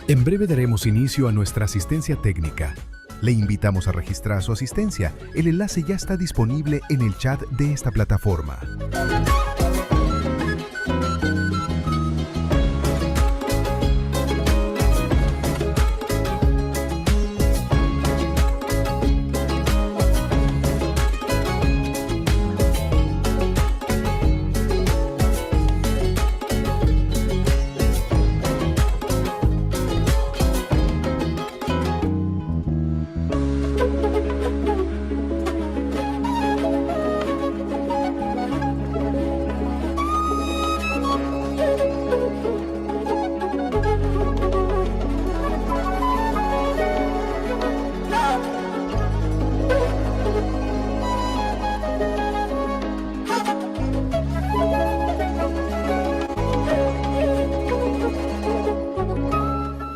En breve daremos inicio a nuestra asistencia técnica. Le invitamos a registrar su asistencia. El enlace ya está disponible en el chat de esta plataforma.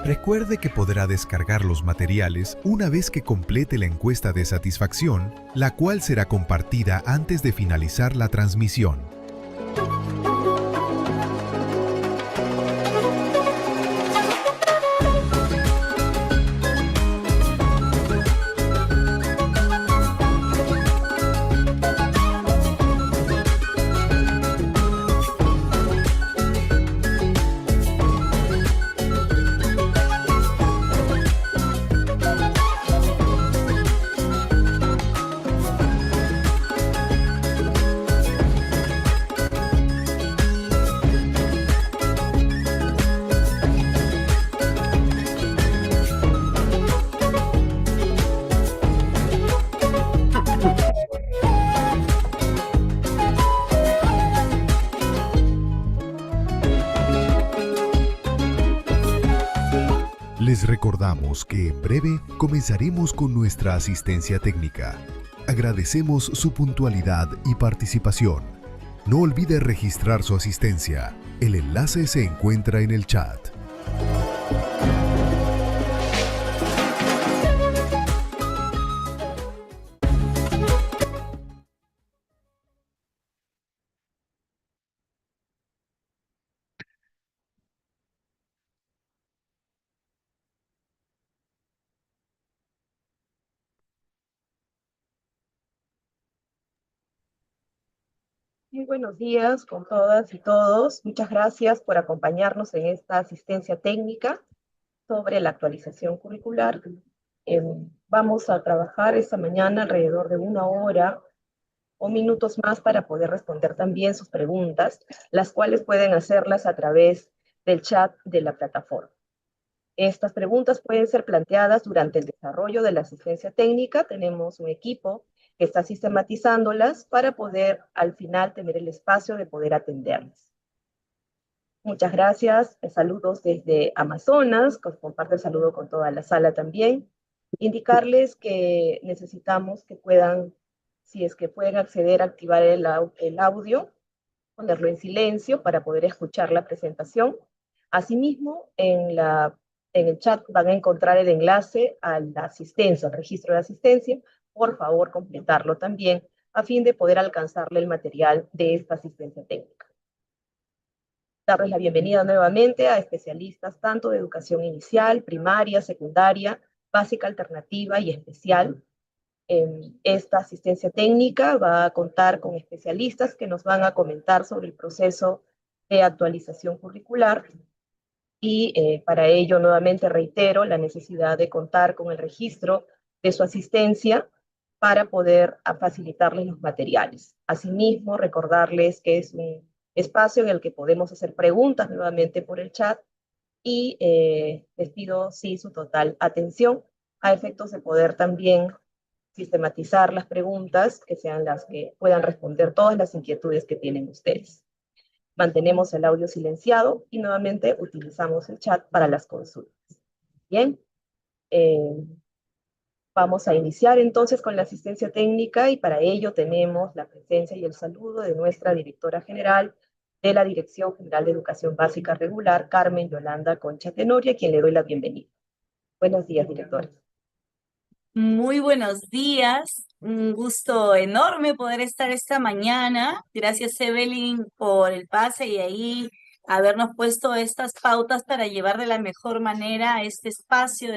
Recuerde que podrá descargar los materiales una vez que complete la encuesta de satisfacción, la cual será compartida antes de finalizar la transmisión. Les recordamos que en breve comenzaremos con nuestra asistencia técnica. Agradecemos su puntualidad y participación. No olvide registrar su asistencia. El enlace se encuentra en el chat. Muy buenos días con todas y todos. Muchas gracias por acompañarnos en esta asistencia técnica sobre la actualización curricular. Vamos a trabajar esta mañana alrededor de 1 hora o minutos más para poder responder también sus preguntas, las cuales pueden hacerlas a través del chat de la plataforma. Estas preguntas pueden ser planteadas durante el desarrollo de la asistencia técnica. Tenemos un equipo que está sistematizándolas para poder al final tener el espacio de poder atenderlas. Muchas gracias. Saludos desde Amazonas, comparto el saludo con toda la sala también. Indicarles que necesitamos que puedan, si es que pueden acceder a activar el audio, ponerlo en silencio para poder escuchar la presentación. Asimismo, en el chat van a encontrar el enlace a la asistencia, al registro de asistencia. Por favor, completarlo también a fin de poder alcanzarle el material de esta asistencia técnica. Darles la bienvenida nuevamente a especialistas tanto de educación inicial, primaria, secundaria, básica alternativa y especial. Esta asistencia técnica va a contar con especialistas que nos van a comentar sobre el proceso de actualización curricular y para ello nuevamente reitero la necesidad de contar con el registro de su asistencia para poder facilitarles los materiales. Asimismo, recordarles que es un espacio en el que podemos hacer preguntas nuevamente por el chat y les pido sí su total atención a efectos de poder también sistematizar las preguntas que sean las que puedan responder todas las inquietudes que tienen ustedes. Mantenemos el audio silenciado y nuevamente utilizamos el chat para las consultas. Bien, vamos a iniciar entonces con la asistencia técnica y para ello tenemos la presencia y el saludo de nuestra directora general de la Dirección General de Educación Básica Regular, Carmen Yolanda Concha Tenorio, a quien le doy la bienvenida. Buenos días, directora. Muy buenos días, un gusto enorme poder estar esta mañana. Gracias, Evelyn, por el pase y ahí habernos puesto estas pautas para llevar de la mejor manera este espacio.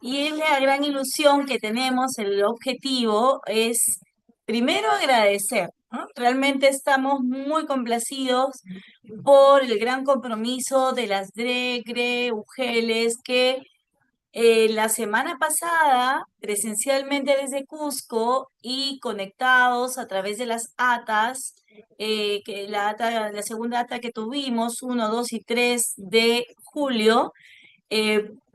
Y es la gran ilusión que tenemos, el objetivo es primero agradecer, ¿no? Realmente estamos muy complacidos por el gran compromiso de las DRECRE, UGELES, que la semana pasada, presencialmente desde Cusco y conectados a través de las ATAs, que la segunda ATA que tuvimos, 1, 2 y 3 de julio,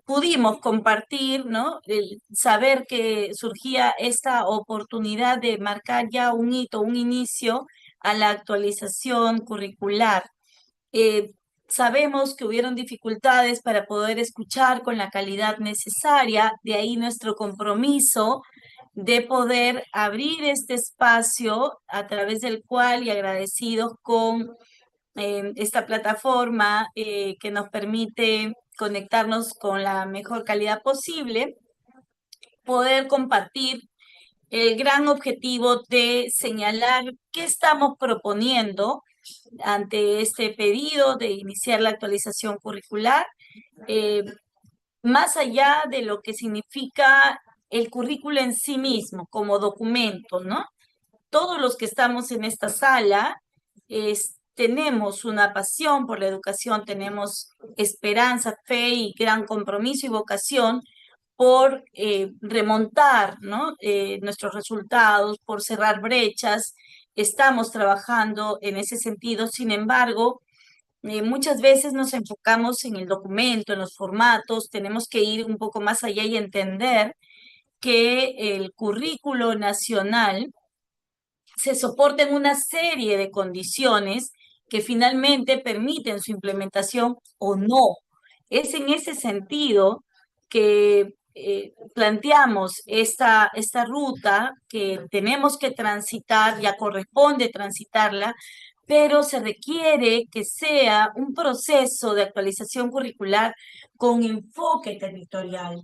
pudimos compartir, ¿no? El saber que surgía esta oportunidad de marcar ya un hito, un inicio a la actualización curricular. Sabemos que hubieron dificultades para poder escuchar con la calidad necesaria, de ahí nuestro compromiso de poder abrir este espacio a través del cual, y agradecidos con esta plataforma que nos permite conectarnos con la mejor calidad posible, poder compartir el gran objetivo de señalar qué estamos proponiendo ante este pedido de iniciar la actualización curricular, más allá de lo que significa el currículo en sí mismo como documento, ¿no? Todos los que estamos en esta sala tenemos una pasión por la educación, tenemos esperanza, fe y gran compromiso y vocación por remontar, ¿no? Nuestros resultados, por cerrar brechas. Estamos trabajando en ese sentido. Sin embargo, muchas veces nos enfocamos en el documento, en los formatos. Tenemos que ir un poco más allá y entender que el currículo nacional se soporta en una serie de condiciones que finalmente permiten su implementación o no. Es en ese sentido que planteamos esta ruta que tenemos que transitar, ya corresponde transitarla, pero se requiere que sea un proceso de actualización curricular con enfoque territorial.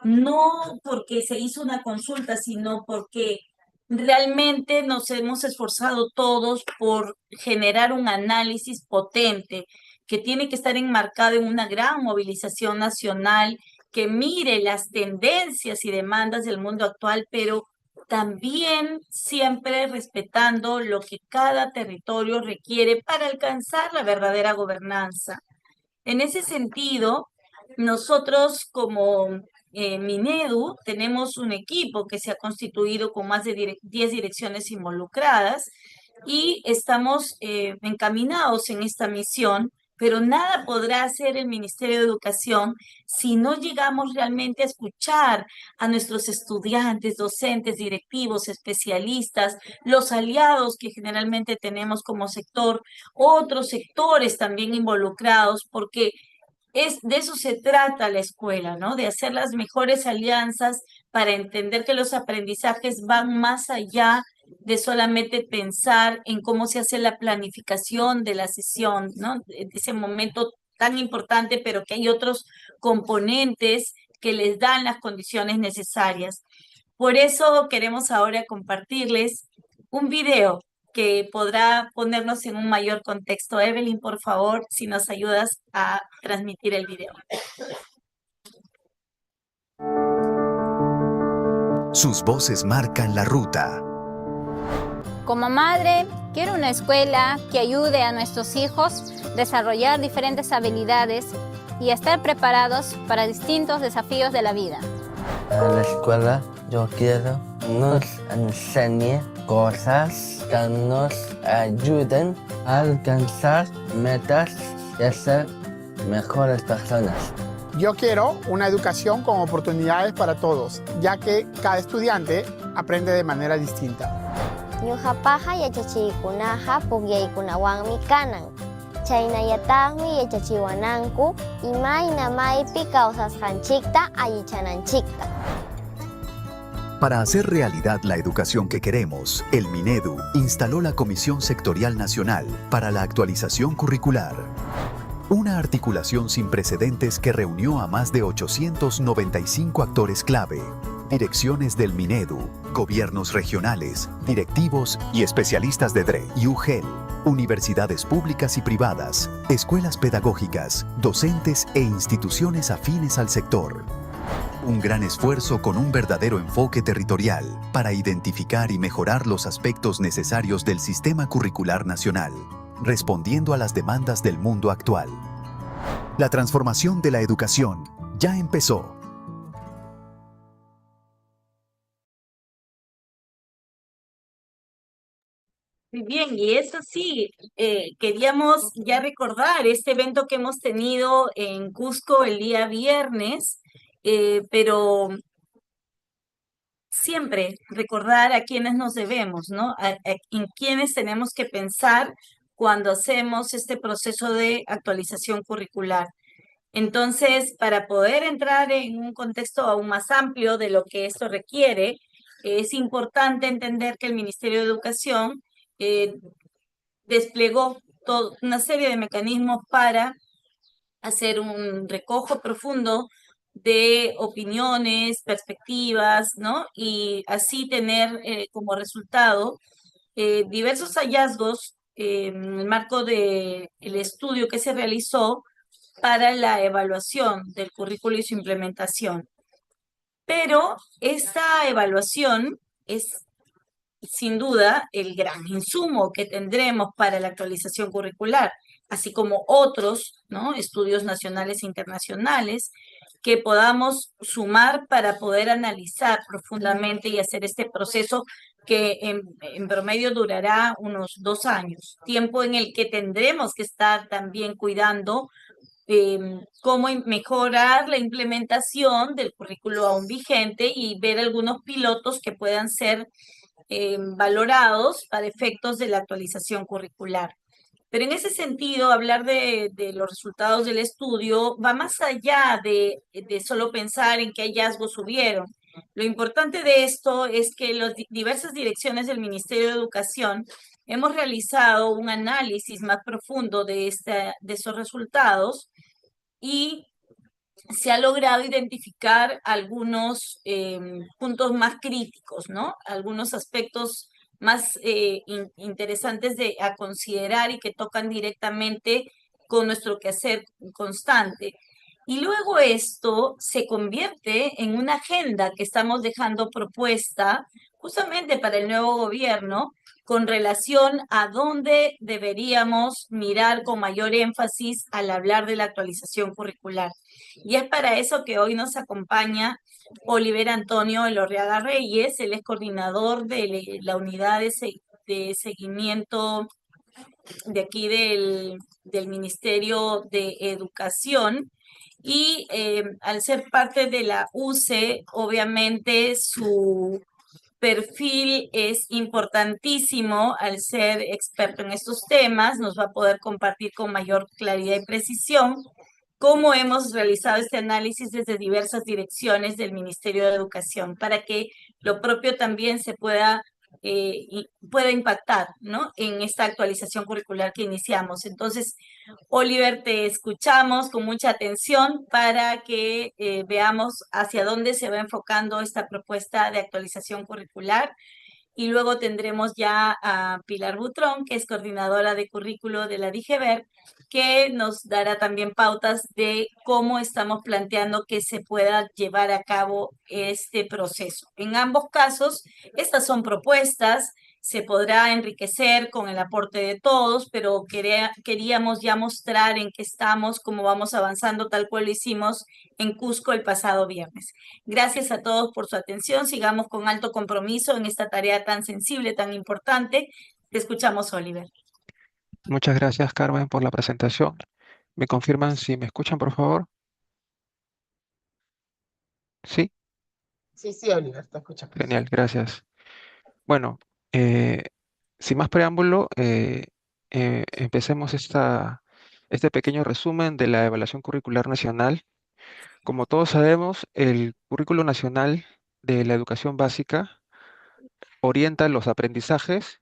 No porque se hizo una consulta, sino porque realmente nos hemos esforzado todos por generar un análisis potente que tiene que estar enmarcado en una gran movilización nacional que mire las tendencias y demandas del mundo actual, pero también siempre respetando lo que cada territorio requiere para alcanzar la verdadera gobernanza. En ese sentido, nosotros como Minedu tenemos un equipo que se ha constituido con más de 10 direcciones involucradas y estamos encaminados en esta misión, pero nada podrá hacer el Ministerio de Educación si no llegamos realmente a escuchar a nuestros estudiantes, docentes, directivos, especialistas, los aliados que generalmente tenemos como sector, otros sectores también involucrados, porque de eso se trata la escuela, ¿no? De hacer las mejores alianzas para entender que los aprendizajes van más allá de solamente pensar en cómo se hace la planificación de la sesión, ¿no? De ese momento tan importante, pero que hay otros componentes que les dan las condiciones necesarias. Por eso queremos ahora compartirles un video que podrá ponernos en un mayor contexto. Evelyn, por favor, si nos ayudas a transmitir el video. Sus voces marcan la ruta. Como madre, quiero una escuela que ayude a nuestros hijos a desarrollar diferentes habilidades y a estar preparados para distintos desafíos de la vida. En la escuela yo quiero nos enseñe cosas que nos ayuden a alcanzar metas y a ser mejores personas. Yo quiero una educación con oportunidades para todos, ya que cada estudiante aprende de manera distinta. Ñuqapaqa yachachiikunaqa pukyaykunawanmi kanan. Chaynallataqmi yachachiwananku imayna maypi kawsasqanchikta allichananchikta. Para hacer realidad la educación que queremos, el Minedu instaló la Comisión Sectorial Nacional para la Actualización Curricular. Una articulación sin precedentes que reunió a más de 895 actores clave, direcciones del Minedu, gobiernos regionales, directivos y especialistas de DRE y UGEL, universidades públicas y privadas, escuelas pedagógicas, docentes e instituciones afines al sector. Un gran esfuerzo con un verdadero enfoque territorial para identificar y mejorar los aspectos necesarios del sistema curricular nacional, respondiendo a las demandas del mundo actual. La transformación de la educación ya empezó. Muy bien, y eso sí, queríamos ya recordar este evento que hemos tenido en Cusco el día viernes, pero siempre recordar a quienes nos debemos, ¿no? En quienes tenemos que pensar cuando hacemos este proceso de actualización curricular. Entonces, para poder entrar en un contexto aún más amplio de lo que esto requiere, es importante entender que el Ministerio de Educación eh, desplegó una serie de mecanismos para hacer un recojo profundo de opiniones, perspectivas, ¿no? Y así tener como resultado diversos hallazgos en el marco del estudio que se realizó para la evaluación del currículo y su implementación. Pero esta evaluación es sin duda el gran insumo que tendremos para la actualización curricular, así como otros, ¿no? Estudios nacionales e internacionales que podamos sumar para poder analizar profundamente y hacer este proceso que en promedio durará unos 2 años, tiempo en el que tendremos que estar también cuidando cómo mejorar la implementación del currículo aún vigente y ver algunos pilotos que puedan ser valorados para efectos de la actualización curricular. Pero en ese sentido, hablar de los resultados del estudio va más allá de solo pensar en qué hallazgos hubieron. Lo importante de esto es que las diversas direcciones del Ministerio de Educación hemos realizado un análisis más profundo de esos resultados y se ha logrado identificar algunos puntos más críticos, ¿no? Algunos aspectos más interesantes a considerar y que tocan directamente con nuestro quehacer constante. Y luego esto se convierte en una agenda que estamos dejando propuesta justamente para el nuevo gobierno con relación a dónde deberíamos mirar con mayor énfasis al hablar de la actualización curricular. Y es para eso que hoy nos acompaña Oliver Antonio Elorriaga Reyes, él es coordinador de la unidad de seguimiento de aquí del Ministerio de Educación. Y al ser parte de la UCE, obviamente su perfil es importantísimo al ser experto en estos temas, nos va a poder compartir con mayor claridad y precisión cómo hemos realizado este análisis desde diversas direcciones del Ministerio de Educación para que lo propio también se pueda impactar, ¿no? En esta actualización curricular que iniciamos. Entonces, Oliver, te escuchamos con mucha atención para que veamos hacia dónde se va enfocando esta propuesta de actualización curricular. Y luego tendremos ya a Pilar Butrón, que es coordinadora de currículo de la DIGEVER, que nos dará también pautas de cómo estamos planteando que se pueda llevar a cabo este proceso. En ambos casos, estas son propuestas, se podrá enriquecer con el aporte de todos, pero queríamos ya mostrar en qué estamos, cómo vamos avanzando, tal cual lo hicimos en Cusco el pasado viernes. Gracias a todos por su atención, sigamos con alto compromiso en esta tarea tan sensible, tan importante. Te escuchamos, Oliver. Muchas gracias, Carmen, por la presentación. ¿Me confirman si me escuchan, por favor? Sí, Sí, Oliver, te escucho. genial, gracias. Bueno, sin más preámbulo, empecemos este pequeño resumen de la evaluación curricular nacional. Como todos sabemos, el currículo nacional de la educación básica orienta los aprendizajes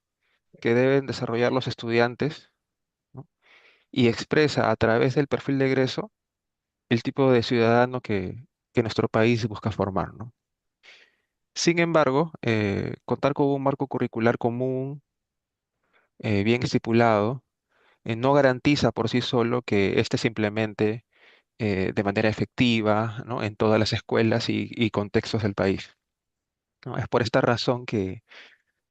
que deben desarrollar los estudiantes, ¿no? Y expresa a través del perfil de egreso el tipo de ciudadano que nuestro país busca formar, ¿no? Sin embargo, contar con un marco curricular común, bien estipulado, no garantiza por sí solo que éste se implemente de manera efectiva, ¿no? En todas las escuelas y contextos del país, ¿no? Es por esta razón que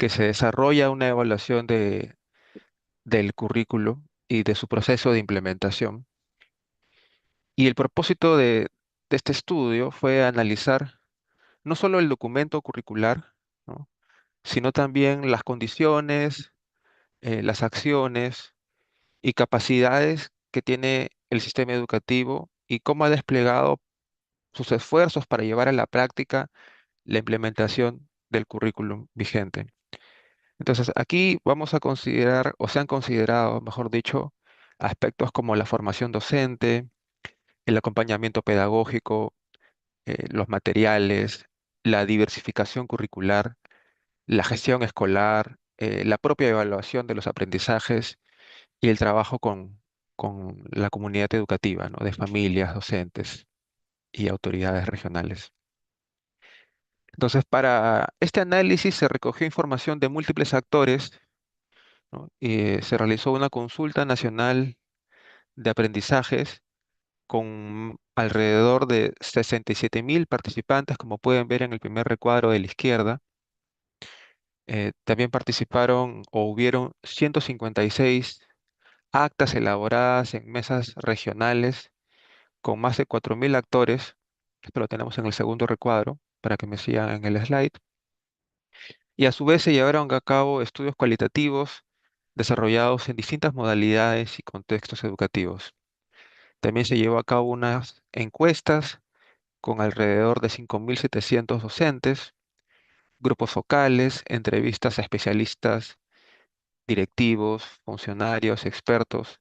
se desarrolla una evaluación del currículo y de su proceso de implementación. Y el propósito de este estudio fue analizar no solo el documento curricular, ¿no? Sino también las condiciones, las acciones y capacidades que tiene el sistema educativo y cómo ha desplegado sus esfuerzos para llevar a la práctica la implementación del currículum vigente. Entonces, aquí vamos a considerar, o se han considerado, mejor dicho, aspectos como la formación docente, el acompañamiento pedagógico, los materiales, la diversificación curricular, la gestión escolar, la propia evaluación de los aprendizajes y el trabajo con la comunidad educativa, ¿no? De familias, docentes y autoridades regionales. Entonces, para este análisis se recogió información de múltiples actores, ¿no? Y se realizó una consulta nacional de aprendizajes con alrededor de 67.000 participantes, como pueden ver en el primer recuadro de la izquierda. También participaron o hubieron 156 actas elaboradas en mesas regionales con más de 4.000 actores. Esto lo tenemos en el segundo recuadro para que me sigan en el slide. Y a su vez se llevaron a cabo estudios cualitativos desarrollados en distintas modalidades y contextos educativos. También se llevó a cabo unas encuestas con alrededor de 5.700 docentes, grupos focales, entrevistas a especialistas, directivos, funcionarios, expertos,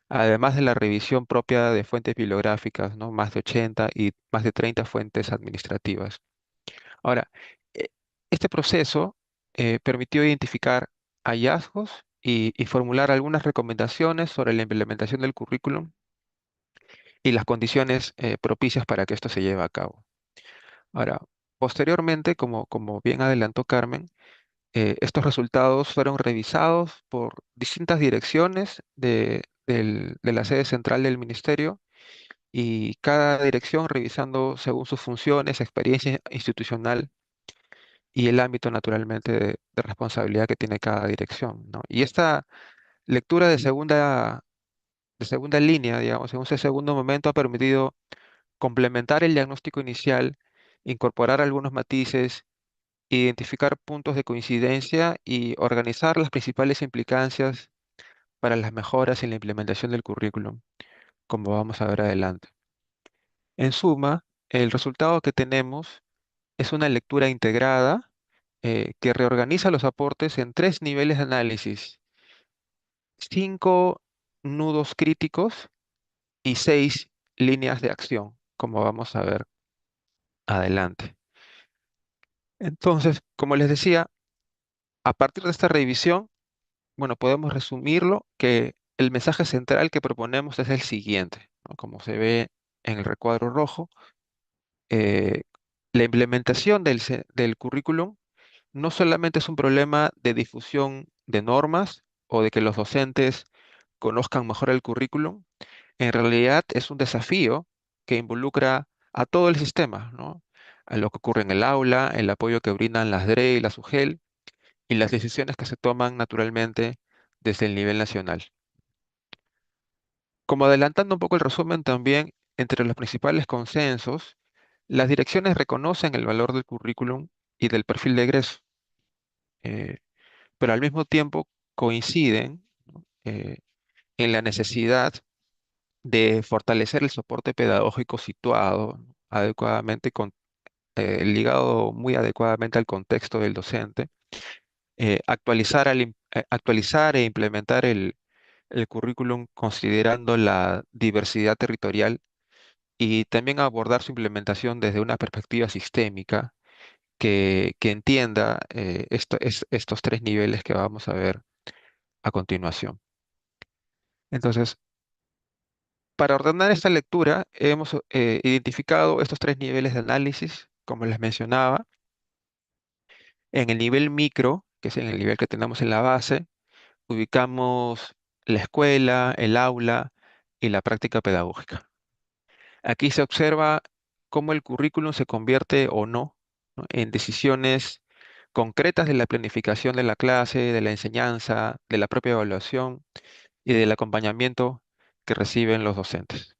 además de la revisión propia de fuentes bibliográficas, ¿no? Más de 80 y más de 30 fuentes administrativas. Ahora, eh, este proceso permitió identificar hallazgos y formular algunas recomendaciones sobre la implementación del currículum y las condiciones propicias para que esto se lleve a cabo. Ahora, posteriormente, como bien adelantó Carmen, estos resultados fueron revisados por distintas direcciones de la sede central del ministerio y cada dirección revisando según sus funciones, experiencia institucional y el ámbito naturalmente de responsabilidad que tiene cada dirección, ¿no? Y esta lectura de segunda línea, digamos, en ese segundo momento ha permitido complementar el diagnóstico inicial, incorporar algunos matices, identificar puntos de coincidencia y organizar las principales implicancias para las mejoras en la implementación del currículum, como vamos a ver adelante. En suma, el resultado que tenemos es una lectura integrada que reorganiza los aportes en tres niveles de análisis, cinco nudos críticos y seis líneas de acción, como vamos a ver adelante. Entonces, como les decía, a partir de esta revisión, bueno, podemos resumirlo que el mensaje central que proponemos es el siguiente, ¿no? Como se ve en el recuadro rojo, eh, la implementación del currículum no solamente es un problema de difusión de normas o de que los docentes conozcan mejor el currículum, en realidad es un desafío que involucra a todo el sistema, ¿no? A lo que ocurre en el aula, el apoyo que brindan las DRE y las UGEL y las decisiones que se toman naturalmente desde el nivel nacional. Como adelantando un poco el resumen también, entre los principales consensos, las direcciones reconocen el valor del currículum y del perfil de egreso, eh, pero al mismo tiempo coinciden, ¿no? En la necesidad de fortalecer el soporte pedagógico situado, ¿no? Adecuadamente, ligado muy adecuadamente al contexto del docente, actualizar e implementar el currículum considerando la diversidad territorial y también abordar su implementación desde una perspectiva sistémica que entienda estos tres niveles que vamos a ver a continuación. Entonces, para ordenar esta lectura, hemos identificado estos tres niveles de análisis, como les mencionaba, En el nivel micro, que es en el nivel que tenemos en la base, ubicamos la escuela, el aula y la práctica pedagógica. Aquí se observa cómo el currículum se convierte o no, ¿no?, en decisiones concretas de la planificación de la clase, de la enseñanza, de la propia evaluación y del acompañamiento que reciben los docentes.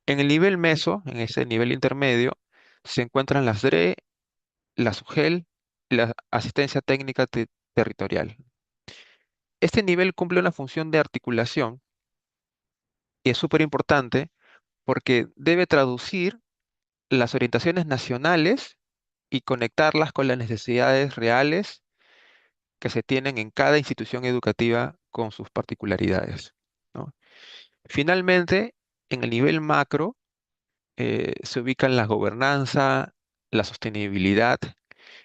En el nivel meso, en ese nivel intermedio, se encuentran las DRE, la SUGEL y la asistencia técnica territorial. Este nivel cumple una función de articulación y es súper importante porque debe traducir las orientaciones nacionales y conectarlas con las necesidades reales que se tienen en cada institución educativa con sus particularidades, ¿no? Finalmente, en el nivel macro, se ubican la gobernanza, la sostenibilidad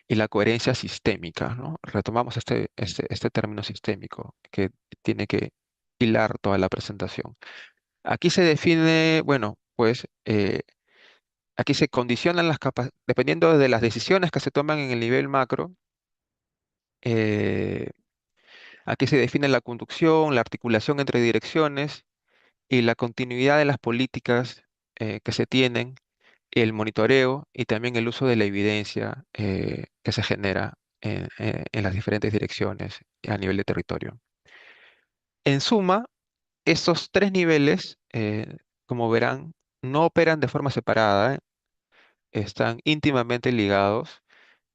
y la coherencia sistémica, ¿no? Retomamos este término sistémico que tiene que hilar toda la presentación. Aquí se define, bueno, pues aquí se condicionan las capacidades, dependiendo de las decisiones que se toman en el nivel macro, eh, aquí se define la conducción, la articulación entre direcciones y la continuidad de las políticas que se tienen, el monitoreo y también el uso de la evidencia que se genera en las diferentes direcciones a nivel de territorio. En suma, estos tres niveles, como verán, no operan de forma separada, están íntimamente ligados.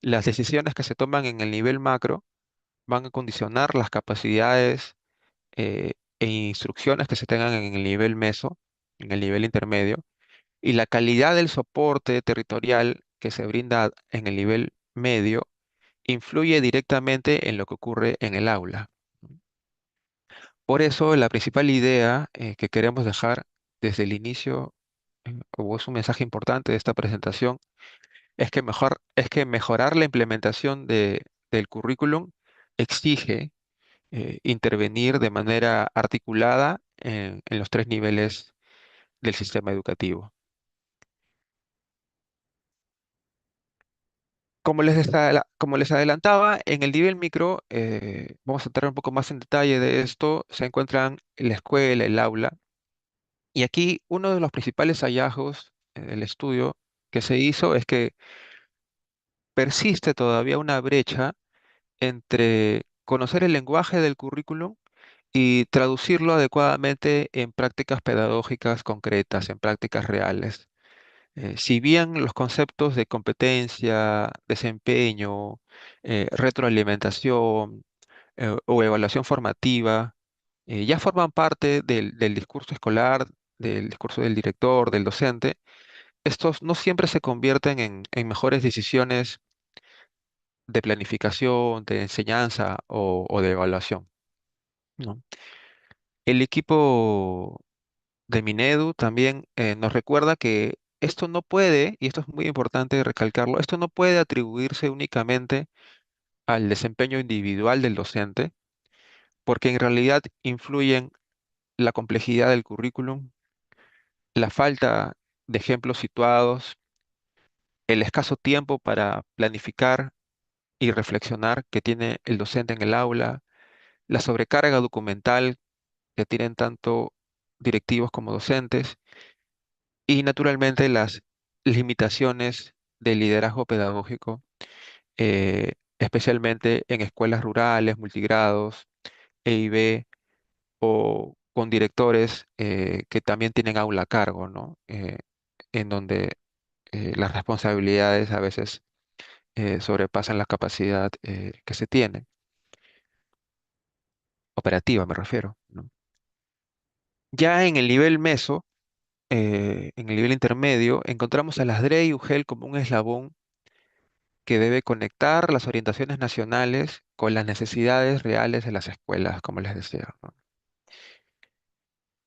Las decisiones que se toman en el nivel macro van a condicionar las capacidades e instrucciones que se tengan en el nivel meso, en el nivel intermedio, y la calidad del soporte territorial que se brinda en el nivel medio influye directamente en lo que ocurre en el aula. Por eso, la principal idea que queremos dejar desde el inicio, o es un mensaje importante de esta presentación, es que mejorar la implementación del currículum exige intervenir de manera articulada en los tres niveles del sistema educativo. Como les adelantaba, en el nivel micro, vamos a entrar un poco más en detalle de esto, se encuentran la escuela, el aula, y aquí uno de los principales hallazgos del estudio que se hizo es que persiste todavía una brecha entre conocer el lenguaje del currículum y traducirlo adecuadamente en prácticas pedagógicas concretas, en prácticas reales. Si bien los conceptos de competencia, desempeño, retroalimentación o evaluación formativa ya forman parte del discurso escolar, del discurso del director, del docente, estos no siempre se convierten en mejores decisiones de planificación, de enseñanza o de evaluación, ¿no? El equipo de Minedu también nos recuerda que esto no puede, y esto es muy importante recalcarlo, esto no puede atribuirse únicamente al desempeño individual del docente, porque en realidad influyen la complejidad del currículum, la falta de ejemplos situados, el escaso tiempo para planificar y reflexionar que tiene el docente en el aula, la sobrecarga documental que tienen tanto directivos como docentes, y naturalmente las limitaciones del liderazgo pedagógico, especialmente en escuelas rurales, multigrados, EIB o con directores que también tienen aula a cargo, ¿no? En donde las responsabilidades a veces sobrepasan la capacidad que se tiene, operativa me refiero, ¿no? Ya en el nivel meso, en el nivel intermedio, encontramos a las DRE y UGEL como un eslabón que debe conectar las orientaciones nacionales con las necesidades reales de las escuelas, como les decía, ¿no?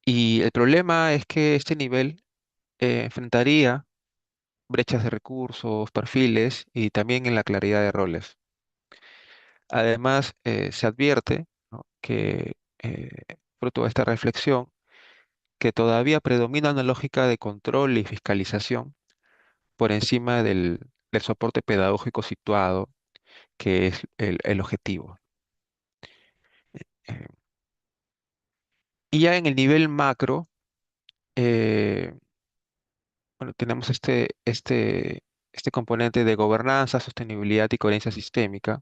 Y el problema es que este nivel enfrentaría brechas de recursos, perfiles y también en la claridad de roles. Además, se advierte, ¿no?, que, fruto de esta reflexión, que todavía predomina una lógica de control y fiscalización por encima del soporte pedagógico situado, que es el objetivo. Eh, y ya en el nivel macro, eh, bueno, tenemos este componente de gobernanza, sostenibilidad y coherencia sistémica.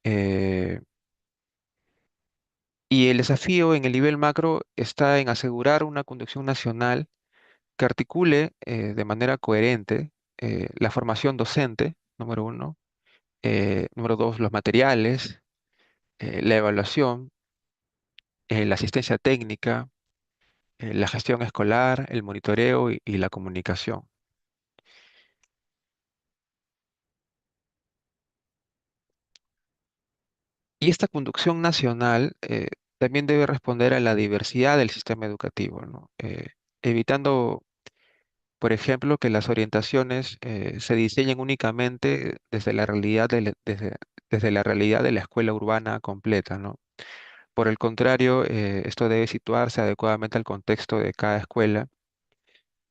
eh, y el desafío en el nivel macro está en asegurar una conducción nacional que articule de manera coherente la formación docente, número uno, número dos, los materiales, la evaluación, la asistencia técnica, la gestión escolar, el monitoreo y la comunicación. Y esta conducción nacional también debe responder a la diversidad del sistema educativo, ¿no? Evitando, por ejemplo, que las orientaciones se diseñen únicamente desde la realidad desde la realidad de la escuela urbana completa, ¿no? Por el contrario, esto debe situarse adecuadamente al contexto de cada escuela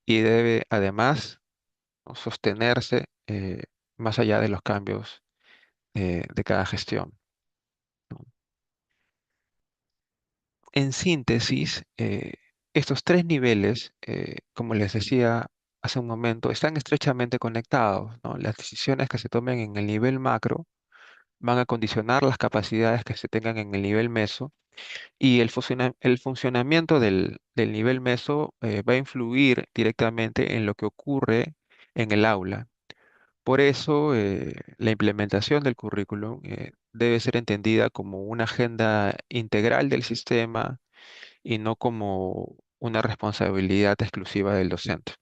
y debe además, ¿no?, sostenerse más allá de los cambios de cada gestión, ¿no? En síntesis, estos tres niveles, como les decía hace un momento, están estrechamente conectados, ¿no? Las decisiones que se tomen en el nivel macro van a condicionar las capacidades que se tengan en el nivel meso y el funcionamiento del nivel meso va a influir directamente en lo que ocurre en el aula. Por eso, la implementación del currículum debe ser entendida como una agenda integral del sistema y no como una responsabilidad exclusiva del docente.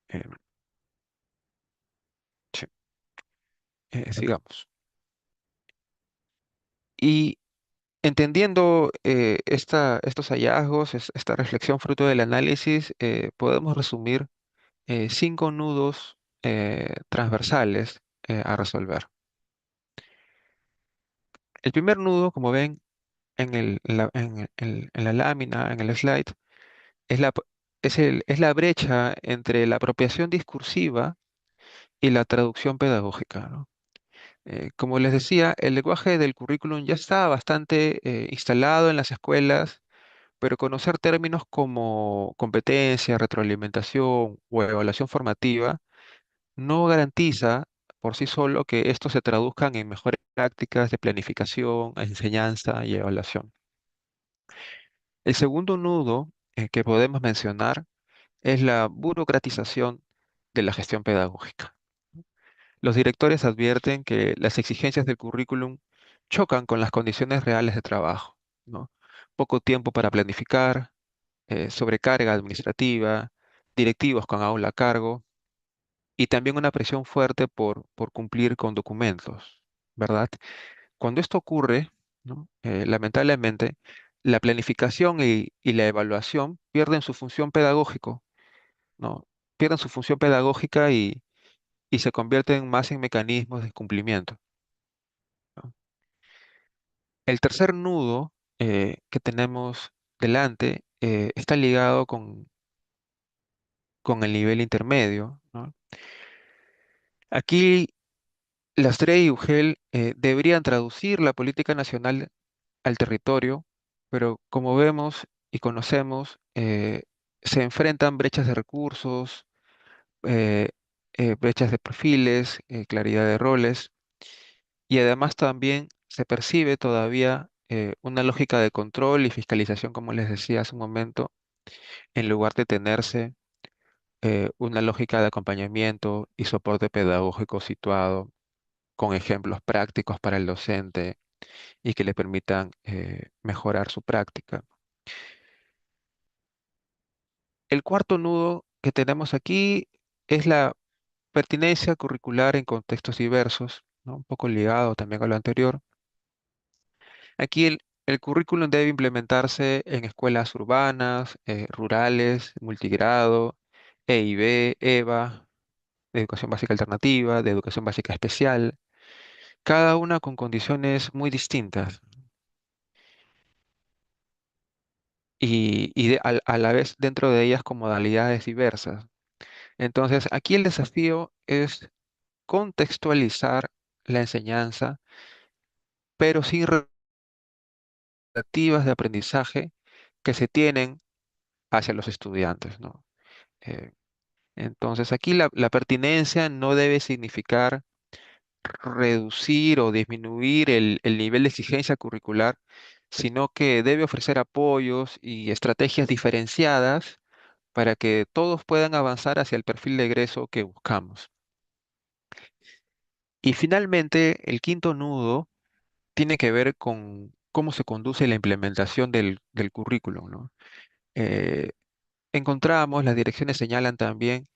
Eh, sí, sigamos. Y entendiendo estos hallazgos, esta reflexión fruto del análisis, podemos resumir cinco nudos transversales a resolver. El primer nudo, como ven en la lámina, en el slide, es es la brecha entre la apropiación discursiva y la traducción pedagógica, ¿no? Como les decía, el lenguaje del currículum ya está bastante instalado en las escuelas, pero conocer términos como competencia, retroalimentación o evaluación formativa no garantiza por sí solo que estos se traduzcan en mejores prácticas de planificación, enseñanza y evaluación. El segundo nudo que podemos mencionar es la burocratización de la gestión pedagógica. Los directores advierten que las exigencias del currículum chocan con las condiciones reales de trabajo, ¿no? Poco tiempo para planificar, sobrecarga administrativa, directivos con aula a cargo y también una presión fuerte por cumplir con documentos, ¿verdad? Cuando esto ocurre, ¿no?, lamentablemente, la planificación y la evaluación pierden su función pedagógico, ¿no? Pierden su función pedagógica y se convierten más en mecanismos de cumplimiento, ¿no? El tercer nudo que tenemos delante está ligado con el nivel intermedio, ¿no? Aquí las DRE y UGEL deberían traducir la política nacional al territorio, pero como vemos y conocemos, se enfrentan brechas de recursos, eh, brechas de perfiles, claridad de roles, y además también se percibe todavía una lógica de control y fiscalización, como les decía hace un momento, en lugar de tenerse una lógica de acompañamiento y soporte pedagógico situado con ejemplos prácticos para el docente y que le permitan mejorar su práctica. El cuarto nudo que tenemos aquí es la pertinencia curricular en contextos diversos, ¿no? Un poco ligado también a lo anterior. Aquí el currículum debe implementarse en escuelas urbanas, rurales, multigrado, EIB, EVA, de educación básica alternativa, de educación básica especial, cada una con condiciones muy distintas a la vez dentro de ellas con modalidades diversas. Entonces, aquí el desafío es contextualizar la enseñanza, pero sin expectativas de aprendizaje que se tienen hacia los estudiantes, ¿no? Eh, entonces, aquí la pertinencia no debe significar reducir o disminuir el nivel de exigencia curricular, sino que debe ofrecer apoyos y estrategias diferenciadas para que todos puedan avanzar hacia el perfil de egreso que buscamos. Y finalmente, el quinto nudo tiene que ver con cómo se conduce la implementación del currículum, ¿no? Eh, encontramos, las direcciones señalan también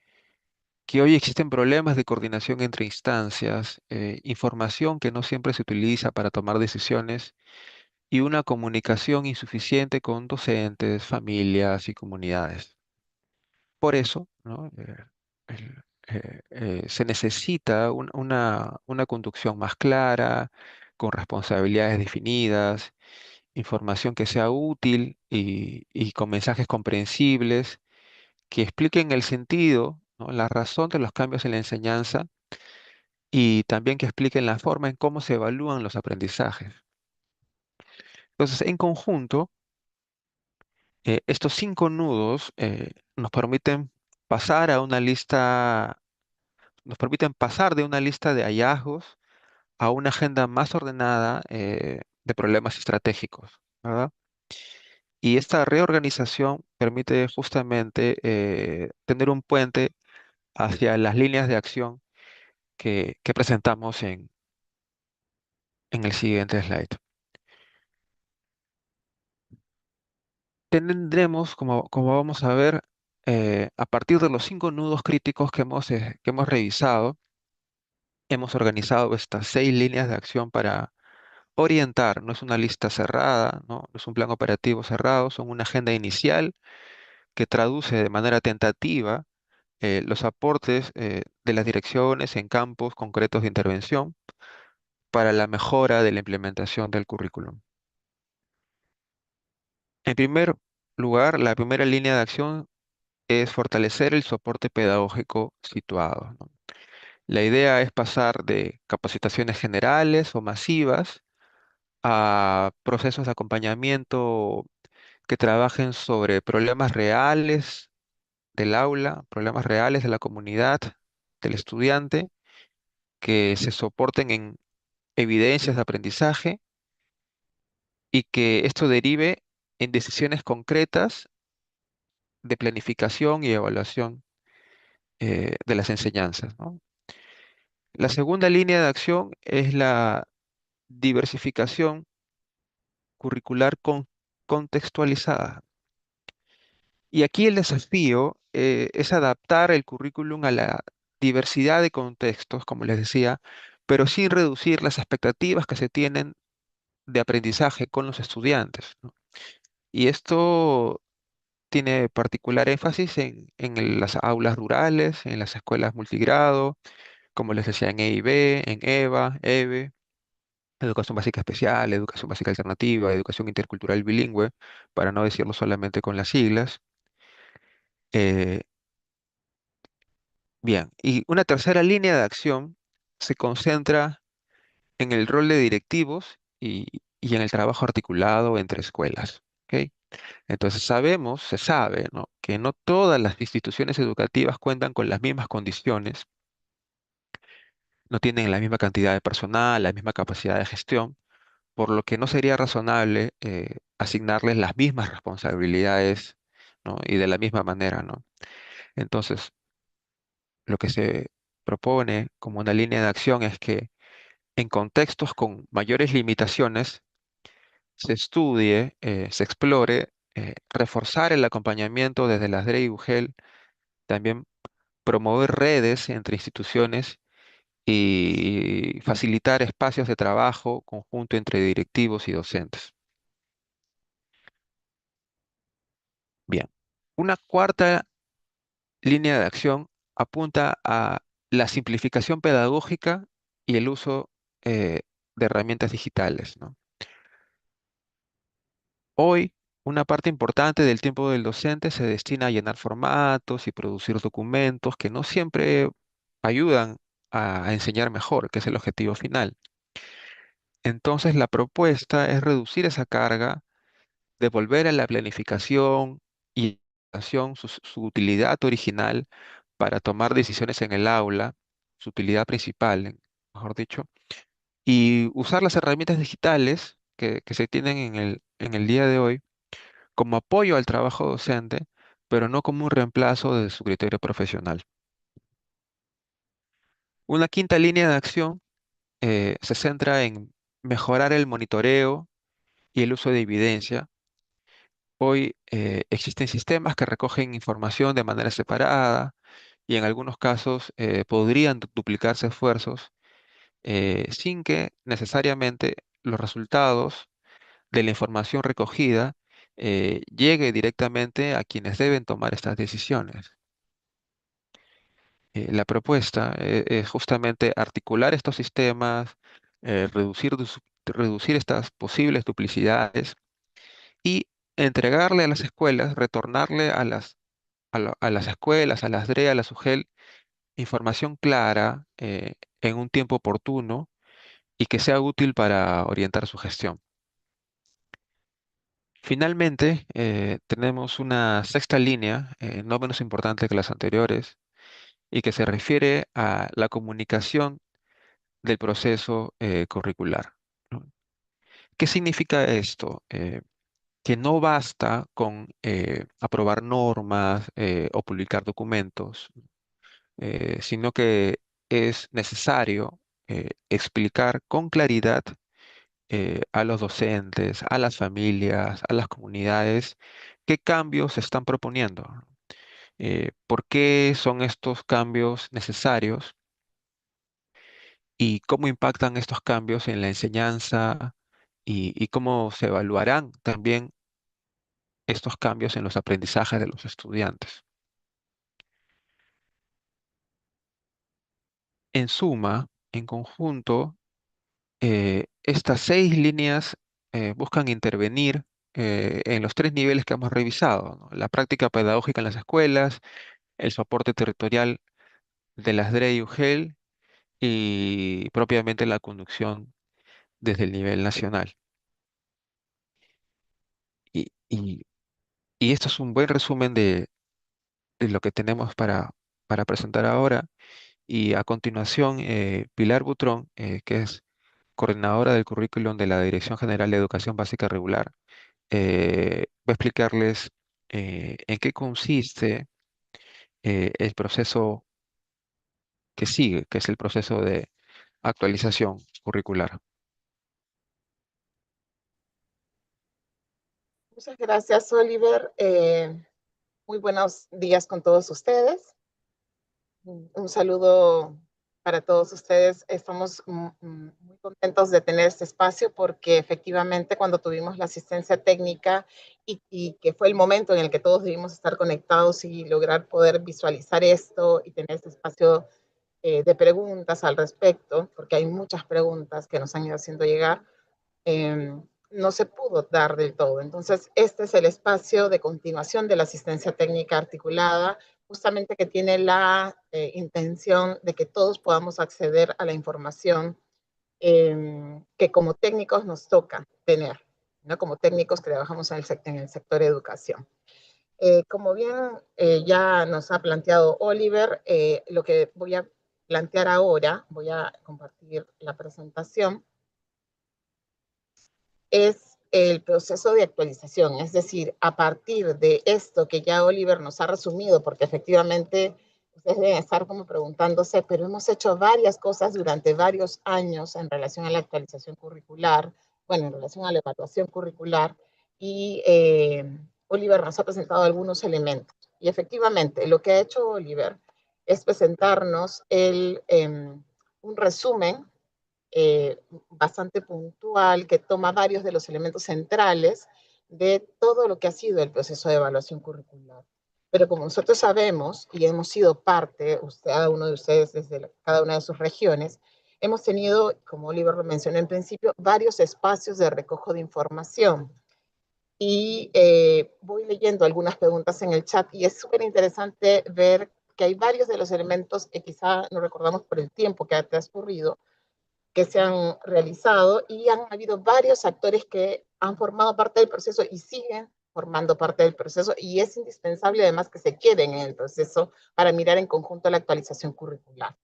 que hoy existen problemas de coordinación entre instancias, información que no siempre se utiliza para tomar decisiones y una comunicación insuficiente con docentes, familias y comunidades. Por eso, ¿no? Se necesita una conducción más clara, con responsabilidades definidas, información que sea útil y con mensajes comprensibles que expliquen el sentido, ¿no? La razón de los cambios en la enseñanza y también que expliquen la forma en cómo se evalúan los aprendizajes. Entonces, en conjunto, estos 5 nudos nos permiten pasar a una lista, nos permiten pasar de una lista de hallazgos a una agenda más ordenada de problemas estratégicos, ¿verdad? Y esta reorganización permite justamente tener un puente hacia las líneas de acción que presentamos en el siguiente slide. Tendremos, como vamos a ver, a partir de los 5 nudos críticos que hemos revisado, hemos organizado estas 6 líneas de acción para orientar. No es una lista cerrada, ¿no? No es un plan operativo cerrado, son una agenda inicial que traduce de manera tentativa los aportes de las direcciones en campos concretos de intervención para la mejora de la implementación del currículum. En primer lugar, la primera línea de acción es fortalecer el soporte pedagógico situado, ¿no? La idea es pasar de capacitaciones generales o masivas a procesos de acompañamiento que trabajen sobre problemas reales del aula, problemas reales de la comunidad, del estudiante, que se soporten en evidencias de aprendizaje y que esto derive en decisiones concretas de planificación y evaluación de las enseñanzas, ¿no? La segunda línea de acción es la diversificación curricular contextualizada. Y aquí el desafío es adaptar el currículum a la diversidad de contextos, como les decía, pero sin reducir las expectativas que se tienen de aprendizaje con los estudiantes, ¿no? Y esto tiene particular énfasis en las aulas rurales, en las escuelas multigrado, como les decía, en EIB, en EVA, EVE, educación básica especial, educación básica alternativa, educación intercultural bilingüe, para no decirlo solamente con las siglas. Eh, Bien, y una tercera línea de acción se concentra en el rol de directivos y en el trabajo articulado entre escuelas. ¿Ok? Entonces se sabe, ¿no? Que no todas las instituciones educativas cuentan con las mismas condiciones, no tienen la misma cantidad de personal, la misma capacidad de gestión, por lo que no sería razonable asignarles las mismas responsabilidades, ¿no? Y de la misma manera, ¿no? Entonces, lo que se propone como una línea de acción es que en contextos con mayores limitaciones se estudie, se explore, reforzar el acompañamiento desde las DRE y UGEL, también promover redes entre instituciones y facilitar espacios de trabajo conjunto entre directivos y docentes. Bien, una cuarta línea de acción apunta a la simplificación pedagógica y el uso de herramientas digitales, ¿no? Hoy, una parte importante del tiempo del docente se destina a llenar formatos y producir documentos que no siempre ayudan a enseñar mejor, que es el objetivo final. Entonces, la propuesta es reducir esa carga, devolver a la planificación y educación su utilidad original para tomar decisiones en el aula, su utilidad principal, mejor dicho, y usar las herramientas digitales que se tienen en el día de hoy como apoyo al trabajo docente, pero no como un reemplazo de su criterio profesional. Una quinta línea de acción se centra en mejorar el monitoreo y el uso de evidencia. Hoy existen sistemas que recogen información de manera separada y en algunos casos podrían duplicarse esfuerzos sin que necesariamente los resultados de la información recogida llegue directamente a quienes deben tomar estas decisiones. La propuesta es justamente articular estos sistemas, reducir estas posibles duplicidades y entregarle a las escuelas, retornarle a las escuelas, a las DRE, a las UGEL, información clara en un tiempo oportuno y que sea útil para orientar su gestión. Finalmente, tenemos una sexta línea, no menos importante que las anteriores, y que se refiere a la comunicación del proceso curricular, ¿no? ¿Qué significa esto? Que no basta con aprobar normas o publicar documentos, sino que es necesario explicar con claridad a los docentes, a las familias, a las comunidades, qué cambios se están proponiendo, ¿no? ¿Por qué son estos cambios necesarios y cómo impactan estos cambios en la enseñanza y cómo se evaluarán también estos cambios en los aprendizajes de los estudiantes? En suma, en conjunto, estas 6 líneas buscan intervenir en los 3 niveles que hemos revisado, ¿no? La práctica pedagógica en las escuelas, el soporte territorial de las DRE y UGEL y propiamente la conducción desde el nivel nacional. Y esto es un buen resumen de lo que tenemos para presentar ahora. Y a continuación, Pilar Butrón, que es coordinadora del currículum de la Dirección General de Educación Básica Regular, va a explicarles en qué consiste el proceso que sigue, que es el proceso de actualización curricular. Muchas gracias, Oliver. Muy buenos días con todos ustedes. Un saludo para todos ustedes. Estamos muy contentos de tener este espacio porque efectivamente cuando tuvimos la asistencia técnica y que fue el momento en el que todos debimos estar conectados y lograr poder visualizar esto y tener este espacio de preguntas al respecto, porque hay muchas preguntas que nos han ido haciendo llegar, no se pudo dar del todo. Entonces, este es el espacio de continuación de la asistencia técnica articulada, justamente que tiene la intención de que todos podamos acceder a la información que como técnicos nos toca tener, ¿no? Como técnicos que trabajamos en el sector educación. Como bien ya nos ha planteado Oliver, lo que voy a plantear ahora, voy a compartir la presentación, es el proceso de actualización, es decir, a partir de esto que ya Oliver nos ha resumido, porque efectivamente ustedes deben estar como preguntándose, pero hemos hecho varias cosas durante varios años en relación a la actualización curricular, bueno, en relación a la evaluación curricular, y Oliver nos ha presentado algunos elementos. Y efectivamente, lo que ha hecho Oliver es presentarnos un resumen bastante puntual que toma varios de los elementos centrales de todo lo que ha sido el proceso de evaluación curricular. Pero como nosotros sabemos y hemos sido parte, cada uno de ustedes desde cada una de sus regiones, hemos tenido, como Oliver lo mencionó en principio, varios espacios de recojo de información. Y voy leyendo algunas preguntas en el chat y es súper interesante ver porque hay varios de los elementos que quizá no recordamos por el tiempo que ha transcurrido, que se han realizado, y han habido varios actores que han formado parte del proceso y siguen formando parte del proceso, y es indispensable además que se queden en el proceso para mirar en conjunto la actualización curricular.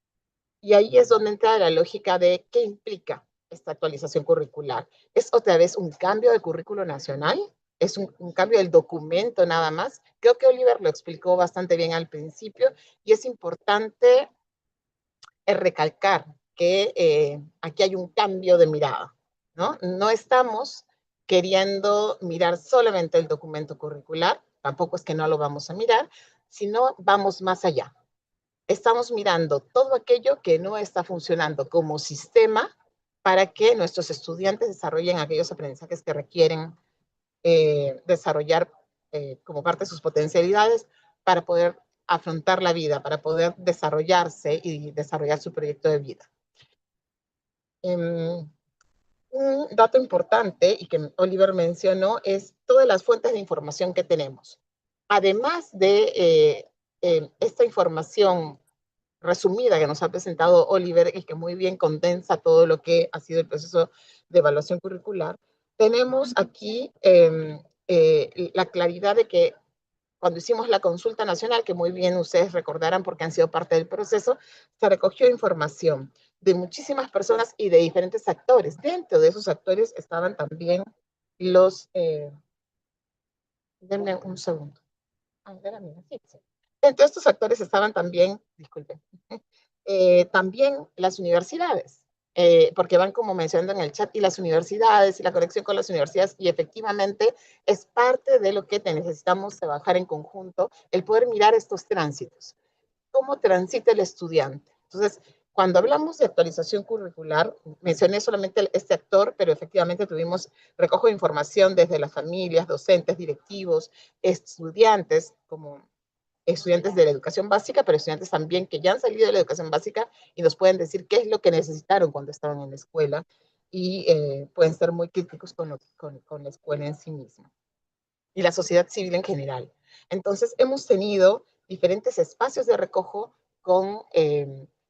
Y ahí es donde entra la lógica de qué implica esta actualización curricular. ¿Es otra vez un cambio de currículo nacional? ¿Es un cambio del documento nada más? Creo que Oliver lo explicó bastante bien al principio, y es importante recalcar que aquí hay un cambio de mirada, ¿no? No estamos queriendo mirar solamente el documento curricular, tampoco es que no lo vamos a mirar, sino vamos más allá. Estamos mirando todo aquello que no está funcionando como sistema para que nuestros estudiantes desarrollen aquellos aprendizajes que requieren desarrollar como parte de sus potencialidades para poder afrontar la vida, para poder desarrollarse y desarrollar su proyecto de vida. Un dato importante y que Oliver mencionó es todas las fuentes de información que tenemos. Además de esta información resumida que nos ha presentado Oliver y que muy bien condensa todo lo que ha sido el proceso de evaluación curricular, tenemos aquí la claridad de que cuando hicimos la consulta nacional, que muy bien ustedes recordarán porque han sido parte del proceso, se recogió información de muchísimas personas y de diferentes actores. Dentro de esos actores estaban también los... denme un segundo. Entre estos actores estaban también, disculpen, también las universidades, porque van como mencionando en el chat, y las universidades y la conexión con las universidades, y efectivamente es parte de lo que necesitamos trabajar en conjunto, el poder mirar estos tránsitos, cómo transita el estudiante. Entonces, cuando hablamos de actualización curricular, mencioné solamente este actor, pero efectivamente tuvimos recojo de información desde las familias, docentes, directivos, estudiantes, como estudiantes de la educación básica, pero estudiantes también que ya han salido de la educación básica y nos pueden decir qué es lo que necesitaron cuando estaban en la escuela, y pueden ser muy críticos con la escuela en sí misma y la sociedad civil en general. Entonces, hemos tenido diferentes espacios de recojo con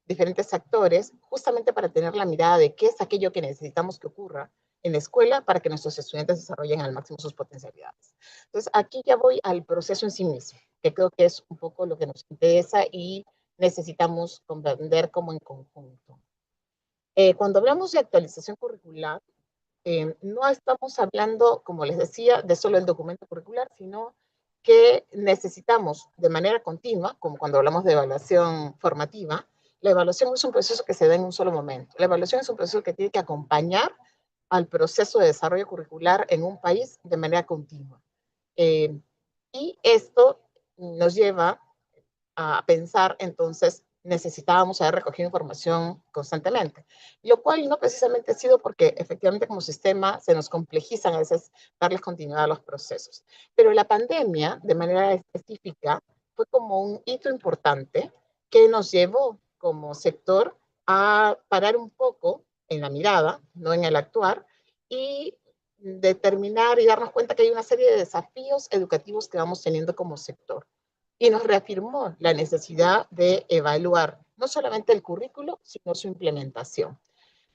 diferentes actores, justamente para tener la mirada de qué es aquello que necesitamos que ocurra en la escuela para que nuestros estudiantes desarrollen al máximo sus potencialidades. Entonces, aquí ya voy al proceso en sí mismo, que creo que es un poco lo que nos interesa y necesitamos comprender como en conjunto. Cuando hablamos de actualización curricular, no estamos hablando, como les decía, de solo el documento curricular, sino que necesitamos de manera continua, como cuando hablamos de evaluación formativa, la evaluación es un proceso que se da en un solo momento. La evaluación es un proceso que tiene que acompañar al proceso de desarrollo curricular en un país de manera continua. Y esto nos lleva a pensar, entonces, necesitábamos haber recogido información constantemente, lo cual no precisamente ha sido porque efectivamente como sistema se nos complejizan a veces darles continuidad a los procesos. Pero la pandemia, de manera específica, fue como un hito importante que nos llevó como sector a parar un poco en la mirada, no en el actuar, y determinar y darnos cuenta que hay una serie de desafíos educativos que vamos teniendo como sector. Y nos reafirmó la necesidad de evaluar no solamente el currículo, sino su implementación.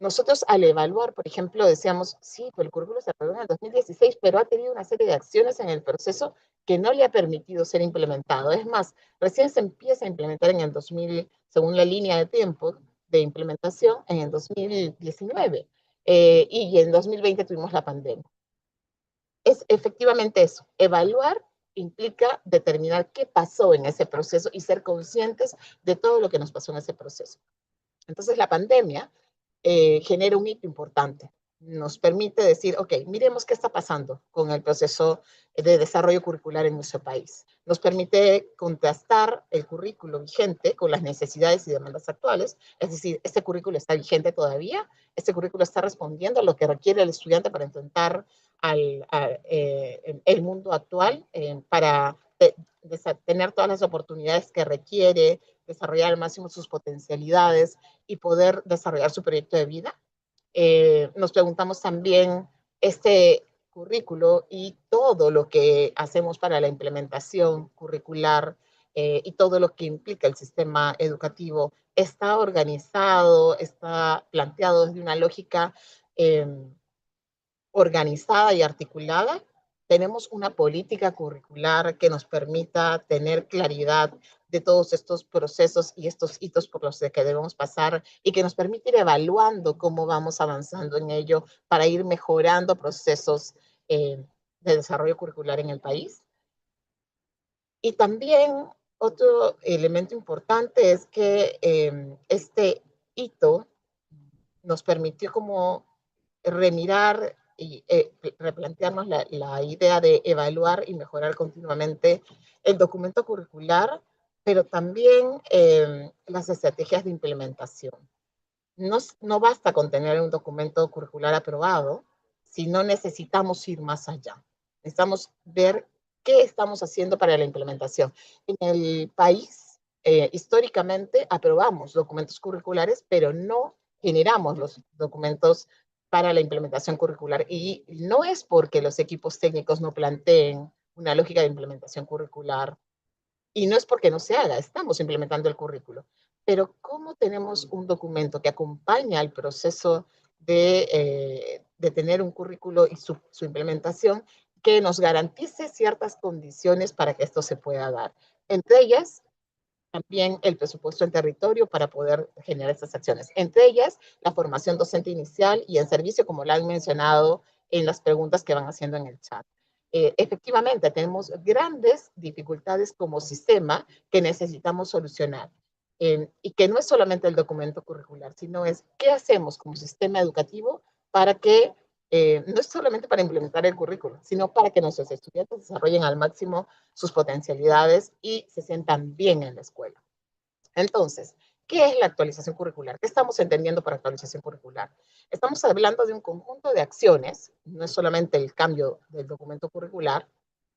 Nosotros al evaluar, por ejemplo, decíamos, sí, pues el currículo se aprobó en el 2016, pero ha tenido una serie de acciones en el proceso que no le ha permitido ser implementado. Es más, recién se empieza a implementar en el 2000, según la línea de tiempo de implementación, en el 2019. Y en 2020 tuvimos la pandemia. Es efectivamente eso, evaluar implica determinar qué pasó en ese proceso y ser conscientes de todo lo que nos pasó en ese proceso. Entonces la pandemia genera un hito importante. Nos permite decir, ok, miremos qué está pasando con el proceso de desarrollo curricular en nuestro país. Nos permite contrastar el currículo vigente con las necesidades y demandas actuales, es decir, ¿este currículo está vigente todavía? ¿Este currículo está respondiendo a lo que requiere el estudiante para enfrentar el mundo actual, para tener todas las oportunidades que requiere, desarrollar al máximo sus potencialidades y poder desarrollar su proyecto de vida? Nos preguntamos también este currículo y todo lo que hacemos para la implementación curricular y todo lo que implica el sistema educativo está organizado, está planteado desde una lógica organizada y articulada, tenemos una política curricular que nos permita tener claridad de todos estos procesos y estos hitos por los que debemos pasar y que nos permite ir evaluando cómo vamos avanzando en ello para ir mejorando procesos de desarrollo curricular en el país. Y también otro elemento importante es que este hito nos permitió como remirar y replantearnos la idea de evaluar y mejorar continuamente el documento curricular, pero también las estrategias de implementación. No basta con tener un documento curricular aprobado, sino necesitamos ir más allá. Necesitamos ver qué estamos haciendo para la implementación. En el país, históricamente, aprobamos documentos curriculares, pero no generamos los documentos para la implementación curricular. Y no es porque los equipos técnicos no planteen una lógica de implementación curricular, y no es porque no se haga, estamos implementando el currículo. Pero ¿cómo tenemos un documento que acompaña al proceso de tener un currículo y su implementación que nos garantice ciertas condiciones para que esto se pueda dar? Entre ellas, también el presupuesto en territorio para poder generar estas acciones. Entre ellas, la formación docente inicial y en servicio, como la han mencionado en las preguntas que van haciendo en el chat. Efectivamente, tenemos grandes dificultades como sistema que necesitamos solucionar. Y que no es solamente el documento curricular, sino es qué hacemos como sistema educativo para que, no es solamente para implementar el currículo, sino para que nuestros estudiantes desarrollen al máximo sus potencialidades y se sientan bien en la escuela. Entonces, ¿qué es la actualización curricular? ¿Qué estamos entendiendo por actualización curricular? Estamos hablando de un conjunto de acciones, no es solamente el cambio del documento curricular,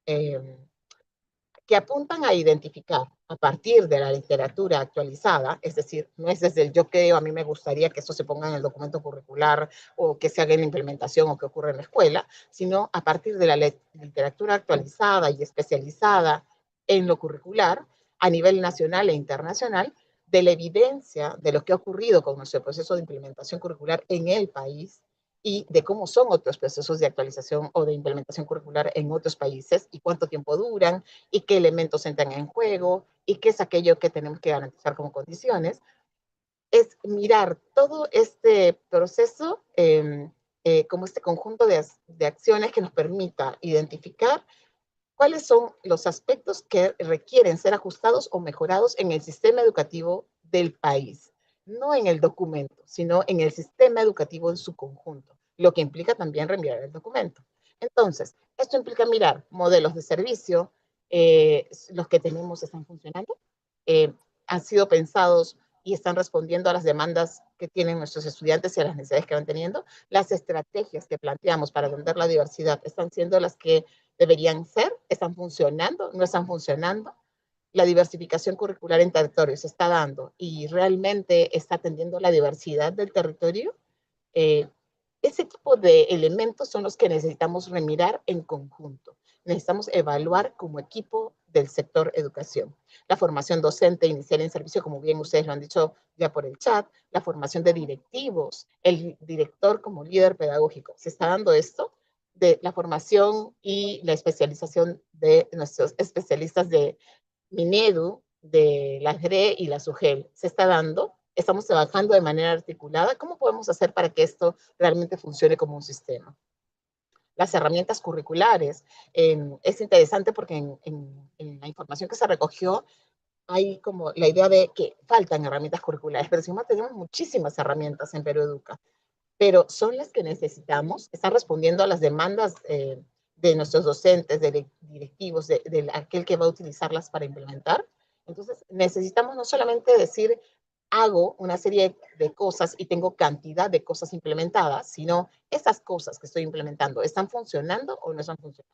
que apuntan a identificar a partir de la literatura actualizada, es decir, no es desde el yo creo, a mí me gustaría que esto se ponga en el documento curricular o que se haga en la implementación o que ocurra en la escuela, sino a partir de la literatura actualizada y especializada en lo curricular a nivel nacional e internacional, de la evidencia de lo que ha ocurrido con nuestro proceso de implementación curricular en el país y de cómo son otros procesos de actualización o de implementación curricular en otros países y cuánto tiempo duran y qué elementos entran en juego y qué es aquello que tenemos que garantizar como condiciones, es mirar todo este proceso como este conjunto de acciones que nos permita identificar cuáles son los aspectos que requieren ser ajustados o mejorados en el sistema educativo del país. No en el documento, sino en el sistema educativo en su conjunto, lo que implica también reenviar el documento. Entonces, esto implica mirar modelos de servicio, los que tenemos están funcionando, han sido pensados y están respondiendo a las demandas que tienen nuestros estudiantes y a las necesidades que van teniendo. Las estrategias que planteamos para atender la diversidad están siendo las que deberían ser, están funcionando, no están funcionando. La diversificación curricular en territorio se está dando y realmente está atendiendo la diversidad del territorio. Ese tipo de elementos son los que necesitamos remirar en conjunto. Necesitamos evaluar como equipo del sector educación. La formación docente inicial en servicio, como bien ustedes lo han dicho ya por el chat, la formación de directivos, el director como líder pedagógico. Se está dando esto de la formación y la especialización de nuestros especialistas de Minedu, de la DRE y la SUGEL. Se está dando, estamos trabajando de manera articulada. ¿Cómo podemos hacer para que esto realmente funcione como un sistema? Las herramientas curriculares. Es interesante porque en la información que se recogió hay como la idea de que faltan herramientas curriculares, pero encima tenemos muchísimas herramientas en Perú Educa, pero son las que necesitamos, están respondiendo a las demandas de nuestros docentes, de directivos, de aquel que va a utilizarlas para implementar. Entonces, necesitamos no solamente decir, hago una serie de cosas y tengo cantidad de cosas implementadas, sino esas cosas que estoy implementando, ¿están funcionando o no están funcionando?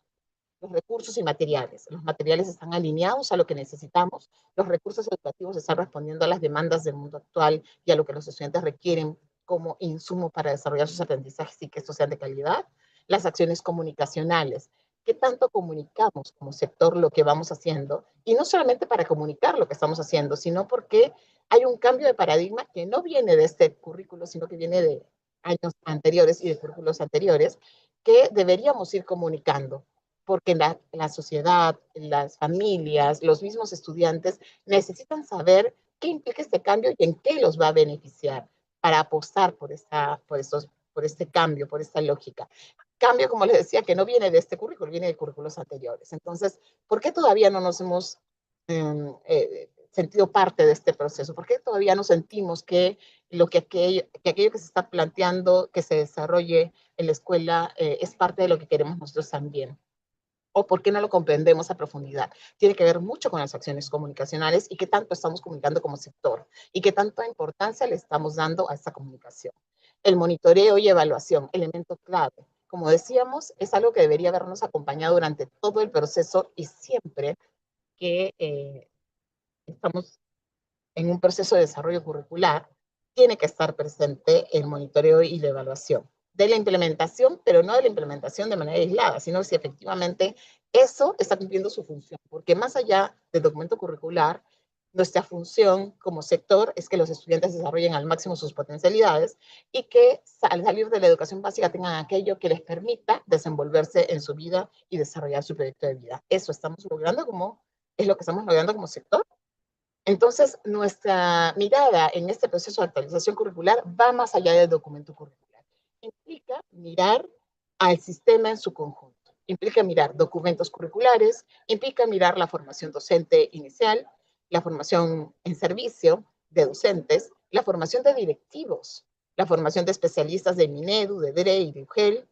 Los recursos y materiales. Los materiales están alineados a lo que necesitamos. Los recursos educativos están respondiendo a las demandas del mundo actual y a lo que los estudiantes requieren como insumo para desarrollar sus aprendizajes y que estos sean de calidad. Las acciones comunicacionales. qué tanto comunicamos como sector lo que vamos haciendo, y no solamente para comunicar lo que estamos haciendo, sino porque hay un cambio de paradigma que no viene de este currículo, sino que viene de años anteriores y de currículos anteriores, que deberíamos ir comunicando, porque la sociedad, las familias, los mismos estudiantes necesitan saber qué implica este cambio y en qué los va a beneficiar para apostar por este cambio, por esta lógica. Cambio, como les decía, que no viene de este currículo, viene de currículos anteriores. Entonces, ¿por qué todavía no nos hemos sentido parte de este proceso? ¿Por qué todavía no sentimos que aquello que se está planteando, que se desarrolle en la escuela, es parte de lo que queremos nosotros también? ¿O por qué no lo comprendemos a profundidad? Tiene que ver mucho con las acciones comunicacionales y qué tanto estamos comunicando como sector y qué tanta importancia le estamos dando a esta comunicación. El monitoreo y evaluación, elemento clave. Como decíamos, es algo que debería habernos acompañado durante todo el proceso y siempre que estamos en un proceso de desarrollo curricular, tiene que estar presente el monitoreo y la evaluación de la implementación, pero no de la implementación de manera aislada, sino si efectivamente eso está cumpliendo su función, porque más allá del documento curricular, nuestra función como sector es que los estudiantes desarrollen al máximo sus potencialidades y que al salir de la educación básica tengan aquello que les permita desenvolverse en su vida y desarrollar su proyecto de vida. Eso estamos logrando es lo que estamos logrando como sector. Entonces, nuestra mirada en este proceso de actualización curricular va más allá del documento curricular. Implica mirar al sistema en su conjunto. Implica mirar documentos curriculares, implica mirar la formación docente inicial, la formación en servicio de docentes, la formación de directivos, la formación de especialistas de Minedu, de DRE y de UGEL,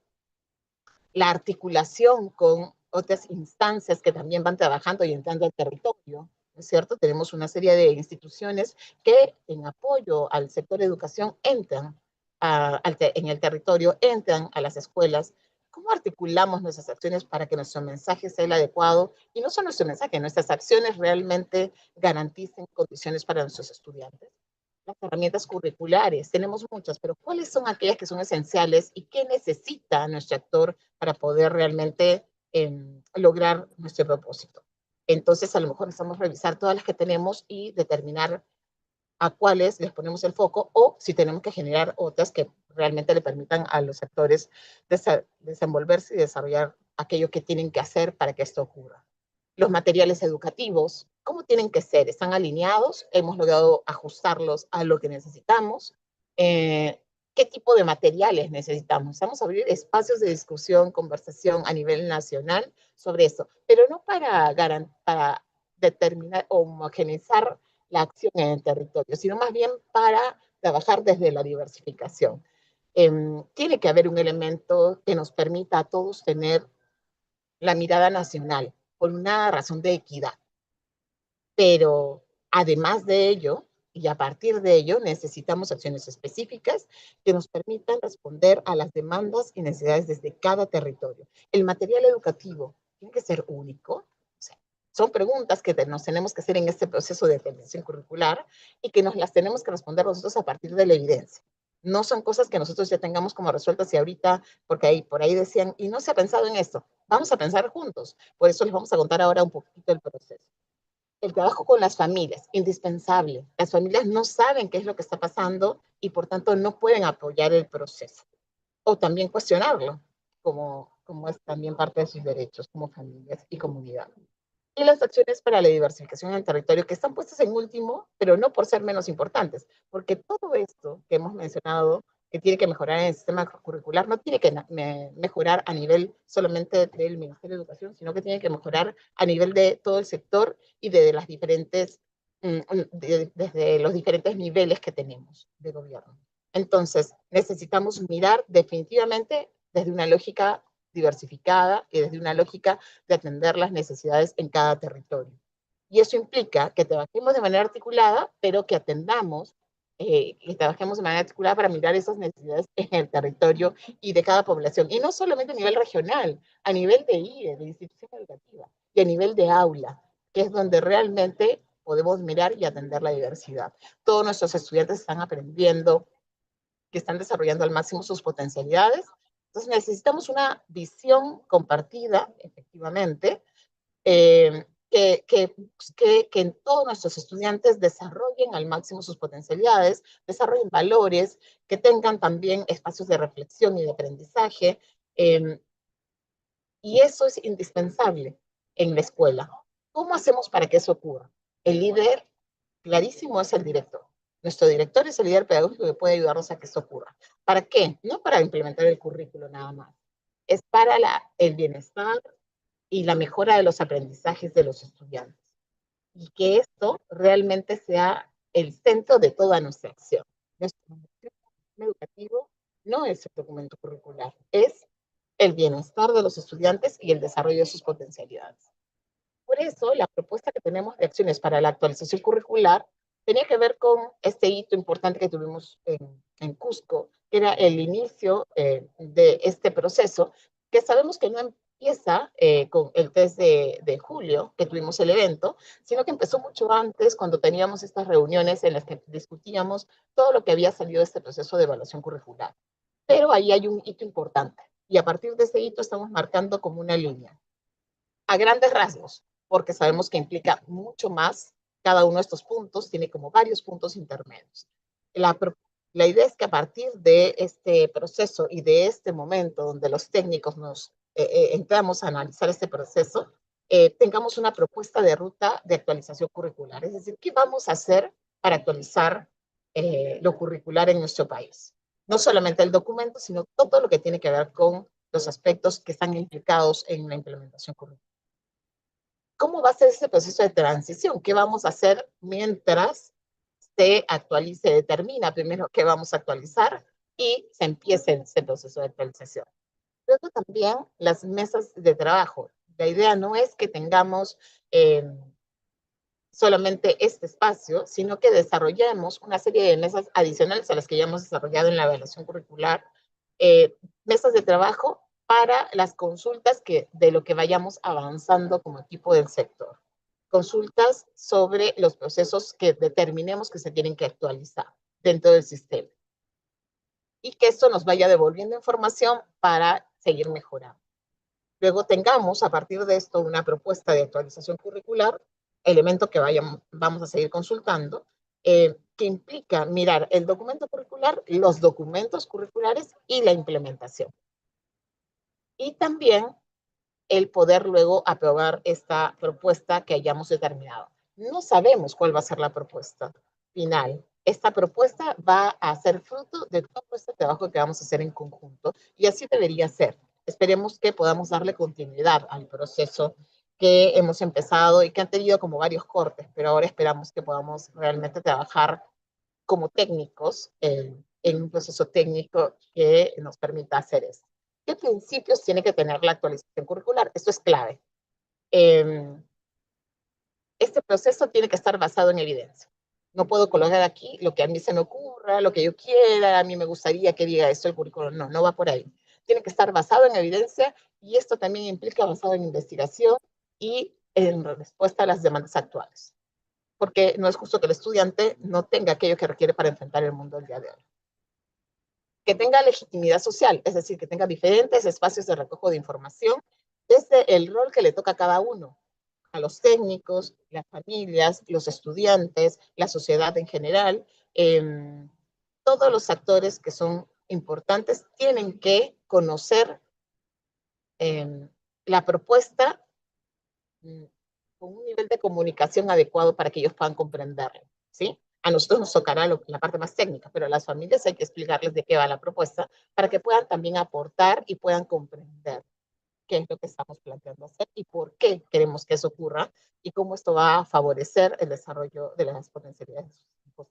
la articulación con otras instancias que también van trabajando y entrando al territorio, ¿no es cierto? Tenemos una serie de instituciones que en apoyo al sector de educación entran en el territorio, entran a las escuelas. ¿Cómo articulamos nuestras acciones para que nuestro mensaje sea el adecuado? Y no solo nuestro mensaje, nuestras acciones realmente garanticen condiciones para nuestros estudiantes. Las herramientas curriculares, tenemos muchas, pero ¿cuáles son aquellas que son esenciales y qué necesita nuestro actor para poder realmente lograr nuestro propósito? Entonces, a lo mejor necesitamos revisar todas las que tenemos y determinar a cuáles les ponemos el foco, o si tenemos que generar otras que realmente le permitan a los actores desenvolverse y desarrollar aquello que tienen que hacer para que esto ocurra. Los materiales educativos, ¿cómo tienen que ser? ¿Están alineados? ¿Hemos logrado ajustarlos a lo que necesitamos? ¿Qué tipo de materiales necesitamos? Vamos a abrir espacios de discusión, conversación a nivel nacional sobre eso, pero no para determinar o homogeneizar la acción en el territorio, sino más bien para trabajar desde la diversificación. Tiene que haber un elemento que nos permita a todos tener la mirada nacional, por una razón de equidad. Pero además de ello, y a partir de ello, necesitamos acciones específicas que nos permitan responder a las demandas y necesidades desde cada territorio. El material educativo tiene que ser único. O sea, son preguntas que nos tenemos que hacer en este proceso de actualización curricular y que nos las tenemos que responder nosotros a partir de la evidencia. No son cosas que nosotros ya tengamos como resueltas y ahorita, porque por ahí decían, y no se ha pensado en esto. Vamos a pensar juntos. Por eso les vamos a contar ahora un poquito el proceso. El trabajo con las familias, indispensable. Las familias no saben qué es lo que está pasando y por tanto no pueden apoyar el proceso. O también cuestionarlo, como es también parte de sus derechos como familias y comunidad. Y las acciones para la diversificación en el territorio, que están puestas en último, pero no por ser menos importantes, porque todo esto que hemos mencionado, que tiene que mejorar en el sistema curricular, no tiene que mejorar a nivel solamente del Ministerio de Educación, sino que tiene que mejorar a nivel de todo el sector y de las diferentes, desde los diferentes niveles que tenemos de gobierno. Entonces, necesitamos mirar definitivamente desde una lógica diversificada y desde una lógica de atender las necesidades en cada territorio. Y eso implica que trabajemos de manera articulada, pero que atendamos, que trabajemos de manera articulada para mirar esas necesidades en el territorio y de cada población. Y no solamente a nivel regional, a nivel de IE, de institución educativa, y a nivel de aula, que es donde realmente podemos mirar y atender la diversidad. Todos nuestros estudiantes están aprendiendo, que están desarrollando al máximo sus potencialidades, Entonces necesitamos una visión compartida, efectivamente, que en todos nuestros estudiantes desarrollen al máximo sus potencialidades, desarrollen valores, que tengan también espacios de reflexión y de aprendizaje, y eso es indispensable en la escuela. ¿Cómo hacemos para que eso ocurra? El líder clarísimo es el director. Nuestro director es el líder pedagógico que puede ayudarnos a que eso ocurra. ¿Para qué? No para implementar el currículo nada más. Es para el bienestar y la mejora de los aprendizajes de los estudiantes. Y que esto realmente sea el centro de toda nuestra acción. Nuestro sistema educativo no es el documento curricular, es el bienestar de los estudiantes y el desarrollo de sus potencialidades. Por eso, la propuesta que tenemos de acciones para la actualización curricular tenía que ver con este hito importante que tuvimos en Cusco, que era el inicio de este proceso, que sabemos que no empieza con el 3 de julio, que tuvimos el evento, sino que empezó mucho antes, cuando teníamos estas reuniones en las que discutíamos todo lo que había salido de este proceso de evaluación curricular. Pero ahí hay un hito importante, y a partir de ese hito estamos marcando como una línea. A grandes rasgos, porque sabemos que implica mucho más. Cada uno de estos puntos tiene como varios puntos intermedios. La idea es que a partir de este proceso y de este momento donde los técnicos nos entramos a analizar este proceso, tengamos una propuesta de ruta de actualización curricular. Es decir, ¿qué vamos a hacer para actualizar lo curricular en nuestro país? No solamente el documento, sino todo lo que tiene que ver con los aspectos que están implicados en la implementación curricular. ¿Cómo va a ser ese proceso de transición? ¿Qué vamos a hacer mientras se actualice, se determina primero qué vamos a actualizar y se empiece ese proceso de actualización? Luego también las mesas de trabajo. La idea no es que tengamos solamente este espacio, sino que desarrollemos una serie de mesas adicionales a las que ya hemos desarrollado en la evaluación curricular, mesas de trabajo para las consultas de lo que vayamos avanzando como equipo del sector. Consultas sobre los procesos que determinemos que se tienen que actualizar dentro del sistema. Y que esto nos vaya devolviendo información para seguir mejorando. Luego tengamos a partir de esto una propuesta de actualización curricular, elemento que vamos a seguir consultando, que implica mirar el documento curricular, los documentos curriculares y la implementación. Y también el poder luego aprobar esta propuesta que hayamos determinado. No sabemos cuál va a ser la propuesta final. Esta propuesta va a ser fruto de todo este trabajo que vamos a hacer en conjunto y así debería ser. Esperemos que podamos darle continuidad al proceso que hemos empezado y que han tenido como varios cortes, pero ahora esperamos que podamos realmente trabajar como técnicos en un proceso técnico que nos permita hacer eso. ¿Qué principios tiene que tener la actualización curricular? Esto es clave. Este proceso tiene que estar basado en evidencia. No puedo colocar aquí lo que a mí se me ocurra, lo que yo quiera, a mí me gustaría que diga esto el currículum. No, no va por ahí. Tiene que estar basado en evidencia y esto también implica basado en investigación y en respuesta a las demandas actuales. Porque no es justo que el estudiante no tenga aquello que requiere para enfrentar el mundo del día de hoy. Que tenga legitimidad social, es decir, que tenga diferentes espacios de recojo de información desde el rol que le toca a cada uno, a los técnicos, las familias, los estudiantes, la sociedad en general. Todos los actores que son importantes tienen que conocer la propuesta con un nivel de comunicación adecuado para que ellos puedan comprenderlo, ¿sí? A nosotros nos tocará la parte más técnica, pero a las familias hay que explicarles de qué va la propuesta para que puedan también aportar y puedan comprender qué es lo que estamos planteando hacer y por qué queremos que eso ocurra y cómo esto va a favorecer el desarrollo de las potencialidades de sus hijos.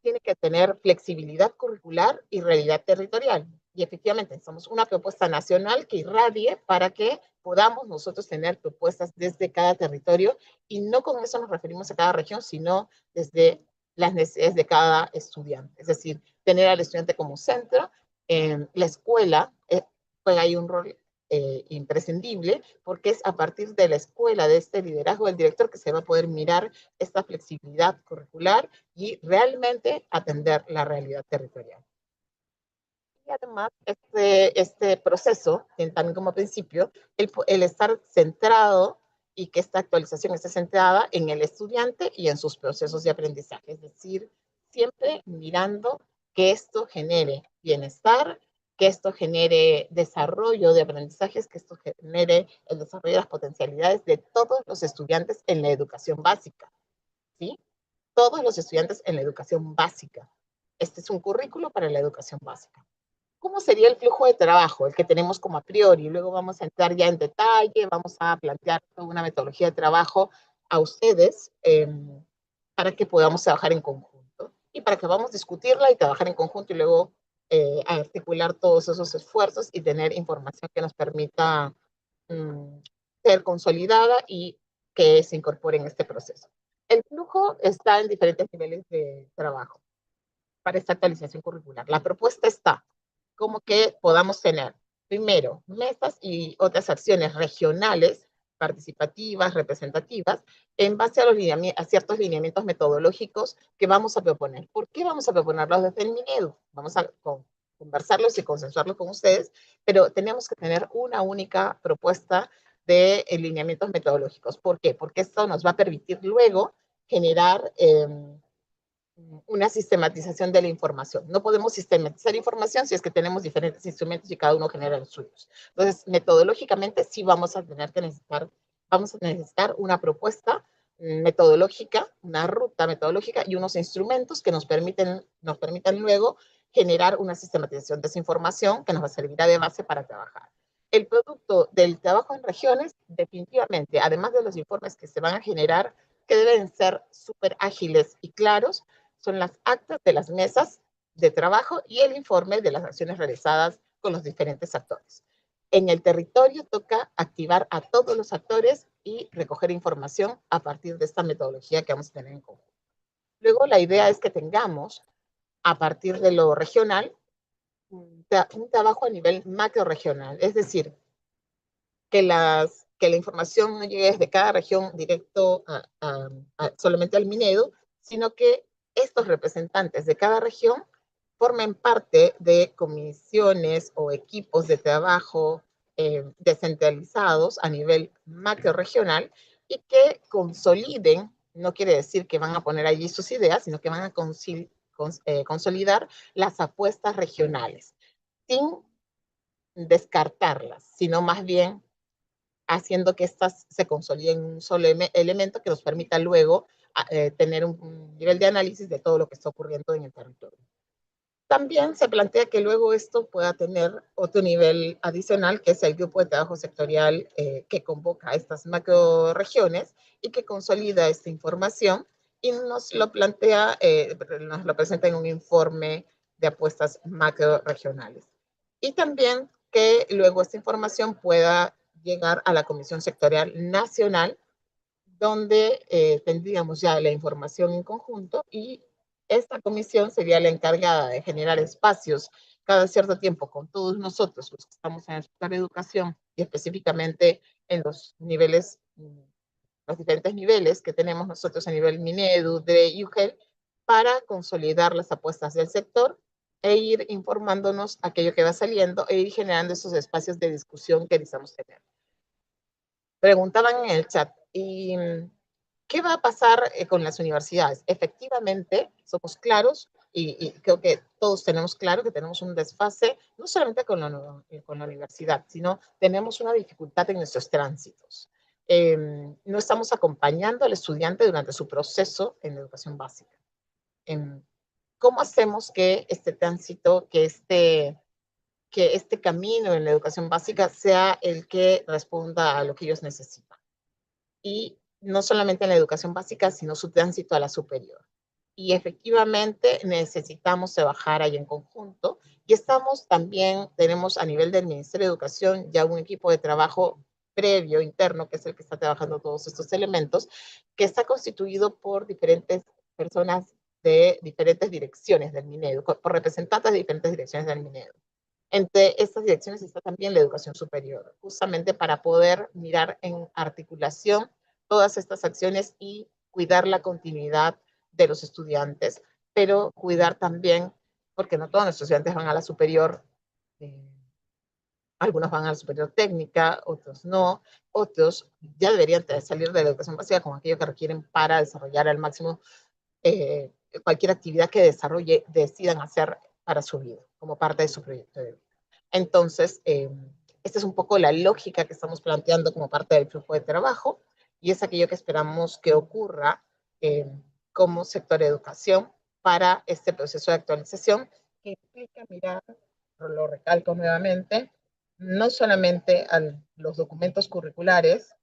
Tiene que tener flexibilidad curricular y realidad territorial. Y efectivamente, somos una propuesta nacional que irradie para que podamos nosotros tener propuestas desde cada territorio y no con eso nos referimos a cada región, sino desde las necesidades de cada estudiante. Es decir, tener al estudiante como centro. La escuela juega ahí un rol imprescindible porque es a partir de la escuela, de este liderazgo del director que se va a poder mirar esta flexibilidad curricular y realmente atender la realidad territorial. Y Y además, este proceso, también como principio, el estar centrado y que esta actualización esté centrada en el estudiante y en sus procesos de aprendizaje. Es decir, siempre mirando que esto genere bienestar, que esto genere desarrollo de aprendizajes, que esto genere el desarrollo de las potencialidades de todos los estudiantes en la educación básica, ¿sí? Todos los estudiantes en la educación básica. Este es un currículo para la educación básica. ¿Cómo sería el flujo de trabajo, el que tenemos como a priori? Luego vamos a entrar ya en detalle, vamos a plantear toda una metodología de trabajo a ustedes para que podamos trabajar en conjunto y para que vamos a discutirla y trabajar en conjunto y luego articular todos esos esfuerzos y tener información que nos permita ser consolidada y que se incorpore en este proceso. El flujo está en diferentes niveles de trabajo para esta actualización curricular. La propuesta está como que podamos tener, primero, mesas y otras acciones regionales, participativas, representativas, en base a ciertos lineamientos metodológicos que vamos a proponer. ¿Por qué vamos a proponerlos desde el Minedu? Vamos a conversarlos y consensuarlos con ustedes, pero tenemos que tener una única propuesta de lineamientos metodológicos. ¿Por qué? Porque esto nos va a permitir luego generar una sistematización de la información. No podemos sistematizar información si es que tenemos diferentes instrumentos y cada uno genera los suyos. Entonces, metodológicamente sí vamos a necesitar una propuesta metodológica, una ruta metodológica y unos instrumentos que nos permitan luego generar una sistematización de esa información que nos va a servir de base para trabajar. El producto del trabajo en regiones, definitivamente, además de los informes que se van a generar, que deben ser súper ágiles y claros, son las actas de las mesas de trabajo y el informe de las acciones realizadas con los diferentes actores. En el territorio toca activar a todos los actores y recoger información a partir de esta metodología que vamos a tener en conjunto. Luego la idea es que tengamos, a partir de lo regional, un trabajo a nivel macro-regional, es decir, que la información no llegue desde cada región directo solamente al Minedu, sino que estos representantes de cada región formen parte de comisiones o equipos de trabajo descentralizados a nivel macro-regional y que consoliden, no quiere decir que van a poner allí sus ideas, sino que van a consolidar las apuestas regionales, sin descartarlas, sino más bien haciendo que estas se consoliden en un solo elemento que nos permita luego tener un nivel de análisis de todo lo que está ocurriendo en el territorio. También se plantea que luego esto pueda tener otro nivel adicional, que es el grupo de trabajo sectorial que convoca a estas macroregiones y que consolida esta información y nos lo plantea, nos lo presenta en un informe de apuestas macroregionales. Y también que luego esta información pueda llegar a la Comisión Sectorial Nacional, donde tendríamos ya la información en conjunto y esta comisión sería la encargada de generar espacios cada cierto tiempo con todos nosotros, los que estamos en el sector de educación y específicamente en los niveles, los diferentes niveles que tenemos nosotros a nivel Minedu, DRE y UGEL, para consolidar las apuestas del sector e ir informándonos aquello que va saliendo e ir generando esos espacios de discusión que deseamos tener. Preguntaban en el chat, ¿y qué va a pasar con las universidades? Efectivamente, somos claros y creo que todos tenemos claro que tenemos un desfase, no solamente con la universidad, sino tenemos una dificultad en nuestros tránsitos. No estamos acompañando al estudiante durante su proceso en educación básica. ¿Cómo hacemos que este tránsito, que este camino en la educación básica sea el que responda a lo que ellos necesitan? Y no solamente en la educación básica, sino su tránsito a la superior. Y efectivamente necesitamos trabajar ahí en conjunto. Y tenemos a nivel del Ministerio de Educación ya un equipo de trabajo previo, interno, que es el que está trabajando todos estos elementos, que está constituido por diferentes personas de diferentes direcciones del Minedu, por representantes de diferentes direcciones del Minedu. Entre estas direcciones está también la educación superior, justamente para poder mirar en articulación todas estas acciones y cuidar la continuidad de los estudiantes, pero cuidar también, porque no todos los estudiantes van a la superior algunos van a la superior técnica, otros no, otros ya deberían salir de la educación básica con aquello que requieren para desarrollar al máximo cualquier actividad que decidan hacer para su vida, como parte de su proyecto de vida. Entonces, esta es un poco la lógica que estamos planteando como parte del flujo de trabajo y es aquello que esperamos que ocurra como sector de educación para este proceso de actualización que implica mirar, lo recalco nuevamente, no solamente a los documentos curriculares,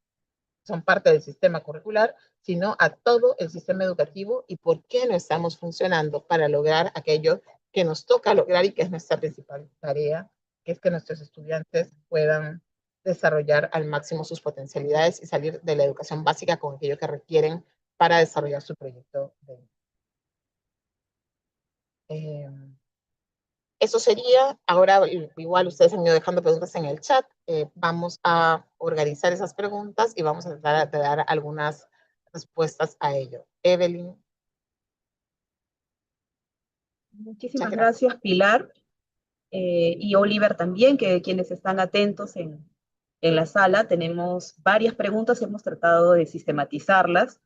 son parte del sistema curricular, sino a todo el sistema educativo y por qué no estamos funcionando para lograr aquello que nos toca lograr y que es nuestra principal tarea, que es que nuestros estudiantes puedan desarrollar al máximo sus potencialidades y salir de la educación básica con aquello que requieren para desarrollar su proyecto de vida. Eso sería, ahora igual ustedes han ido dejando preguntas en el chat, vamos a organizar esas preguntas y vamos a tratar de dar algunas respuestas a ello. Evelyn. Muchísimas gracias, Pilar. Y Oliver también, que quienes están atentos en la sala, tenemos varias preguntas, hemos tratado de sistematizarlas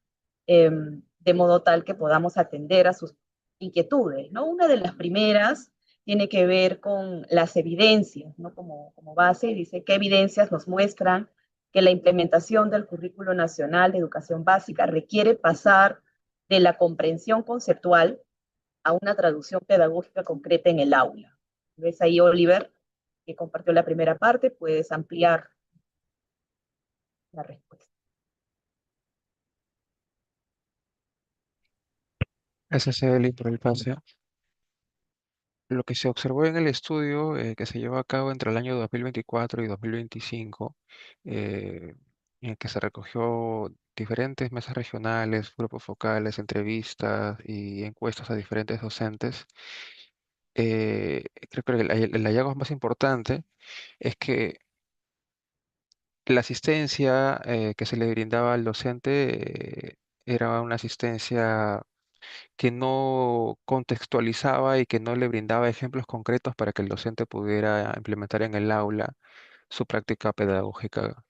de modo tal que podamos atender a sus inquietudes, ¿no? Una de las primeras tiene que ver con las evidencias, ¿no? Como base, dice, ¿qué evidencias nos muestran que la implementación del Currículo Nacional de Educación Básica requiere pasar de la comprensión conceptual a una traducción pedagógica concreta en el aula? ¿Ves ahí, Oliver, que compartió la primera parte? Puedes ampliar la respuesta. Gracias, Evelyn, por el pase. Lo que se observó en el estudio que se llevó a cabo entre el año 2024 y 2025, en el que se recogió diferentes mesas regionales, grupos focales, entrevistas y encuestas a diferentes docentes, creo que el hallazgo más importante es que la asistencia que se le brindaba al docente era una asistencia que no contextualizaba y que no le brindaba ejemplos concretos para que el docente pudiera implementar en el aula su práctica pedagógica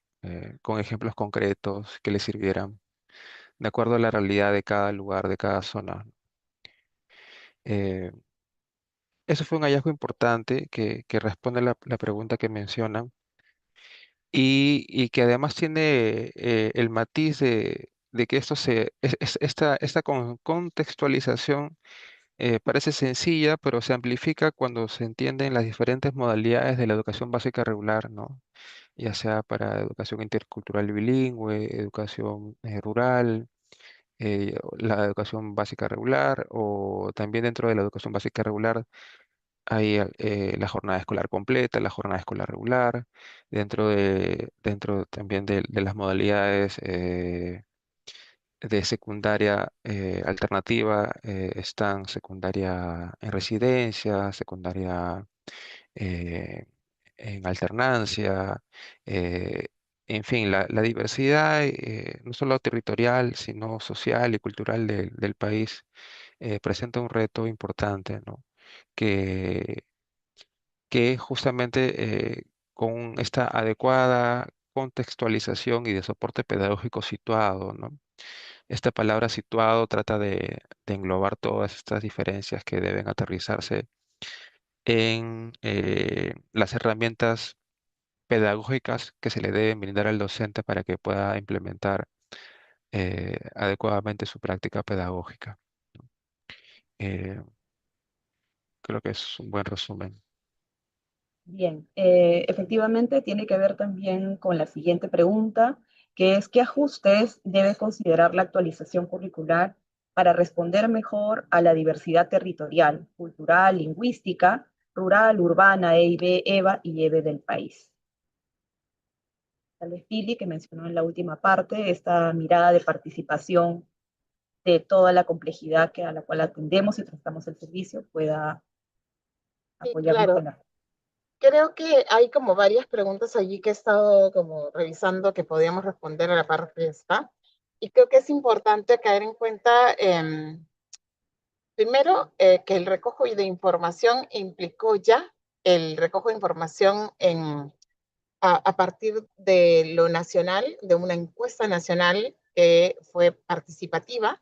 con ejemplos concretos que le sirvieran de acuerdo a la realidad de cada lugar, de cada zona. Eh, Eso fue un hallazgo importante que responde a la pregunta que mencionan y que además tiene el matiz de que esta contextualización parece sencilla, pero se amplifica cuando se entienden las diferentes modalidades de la educación básica regular, ¿no? Ya sea para educación intercultural y bilingüe, educación rural, la educación básica regular, o también dentro de la educación básica regular hay la jornada escolar completa, la jornada escolar regular, dentro también de las modalidades de secundaria alternativa están secundaria en residencia, secundaria eh, en alternancia, eh, en fin, la diversidad no solo territorial, sino social y cultural del país presenta un reto importante, ¿no? Que, que justamente con esta adecuada contextualización y de soporte pedagógico situado, ¿no? Esta palabra situado trata de englobar todas estas diferencias que deben aterrizarse en las herramientas pedagógicas que se le deben brindar al docente para que pueda implementar adecuadamente su práctica pedagógica. Eh, Creo que es un buen resumen. Bien, efectivamente tiene que ver también con la siguiente pregunta, que es ¿qué ajustes debe considerar la actualización curricular para responder mejor a la diversidad territorial, cultural, lingüística, rural, urbana, EIB, EVA y EVE del país? Tal vez Pili, que mencionó en la última parte, esta mirada de participación de toda la complejidad a la cual atendemos y tratamos el servicio, pueda Sí, apoyarnos claro. con la... Creo que hay como varias preguntas allí que he estado como revisando que podíamos responder a la par de esta. Y creo que es importante caer en cuenta, primero, que el recojo de información implicó ya el recojo de información a partir de lo nacional, de una encuesta nacional que fue participativa,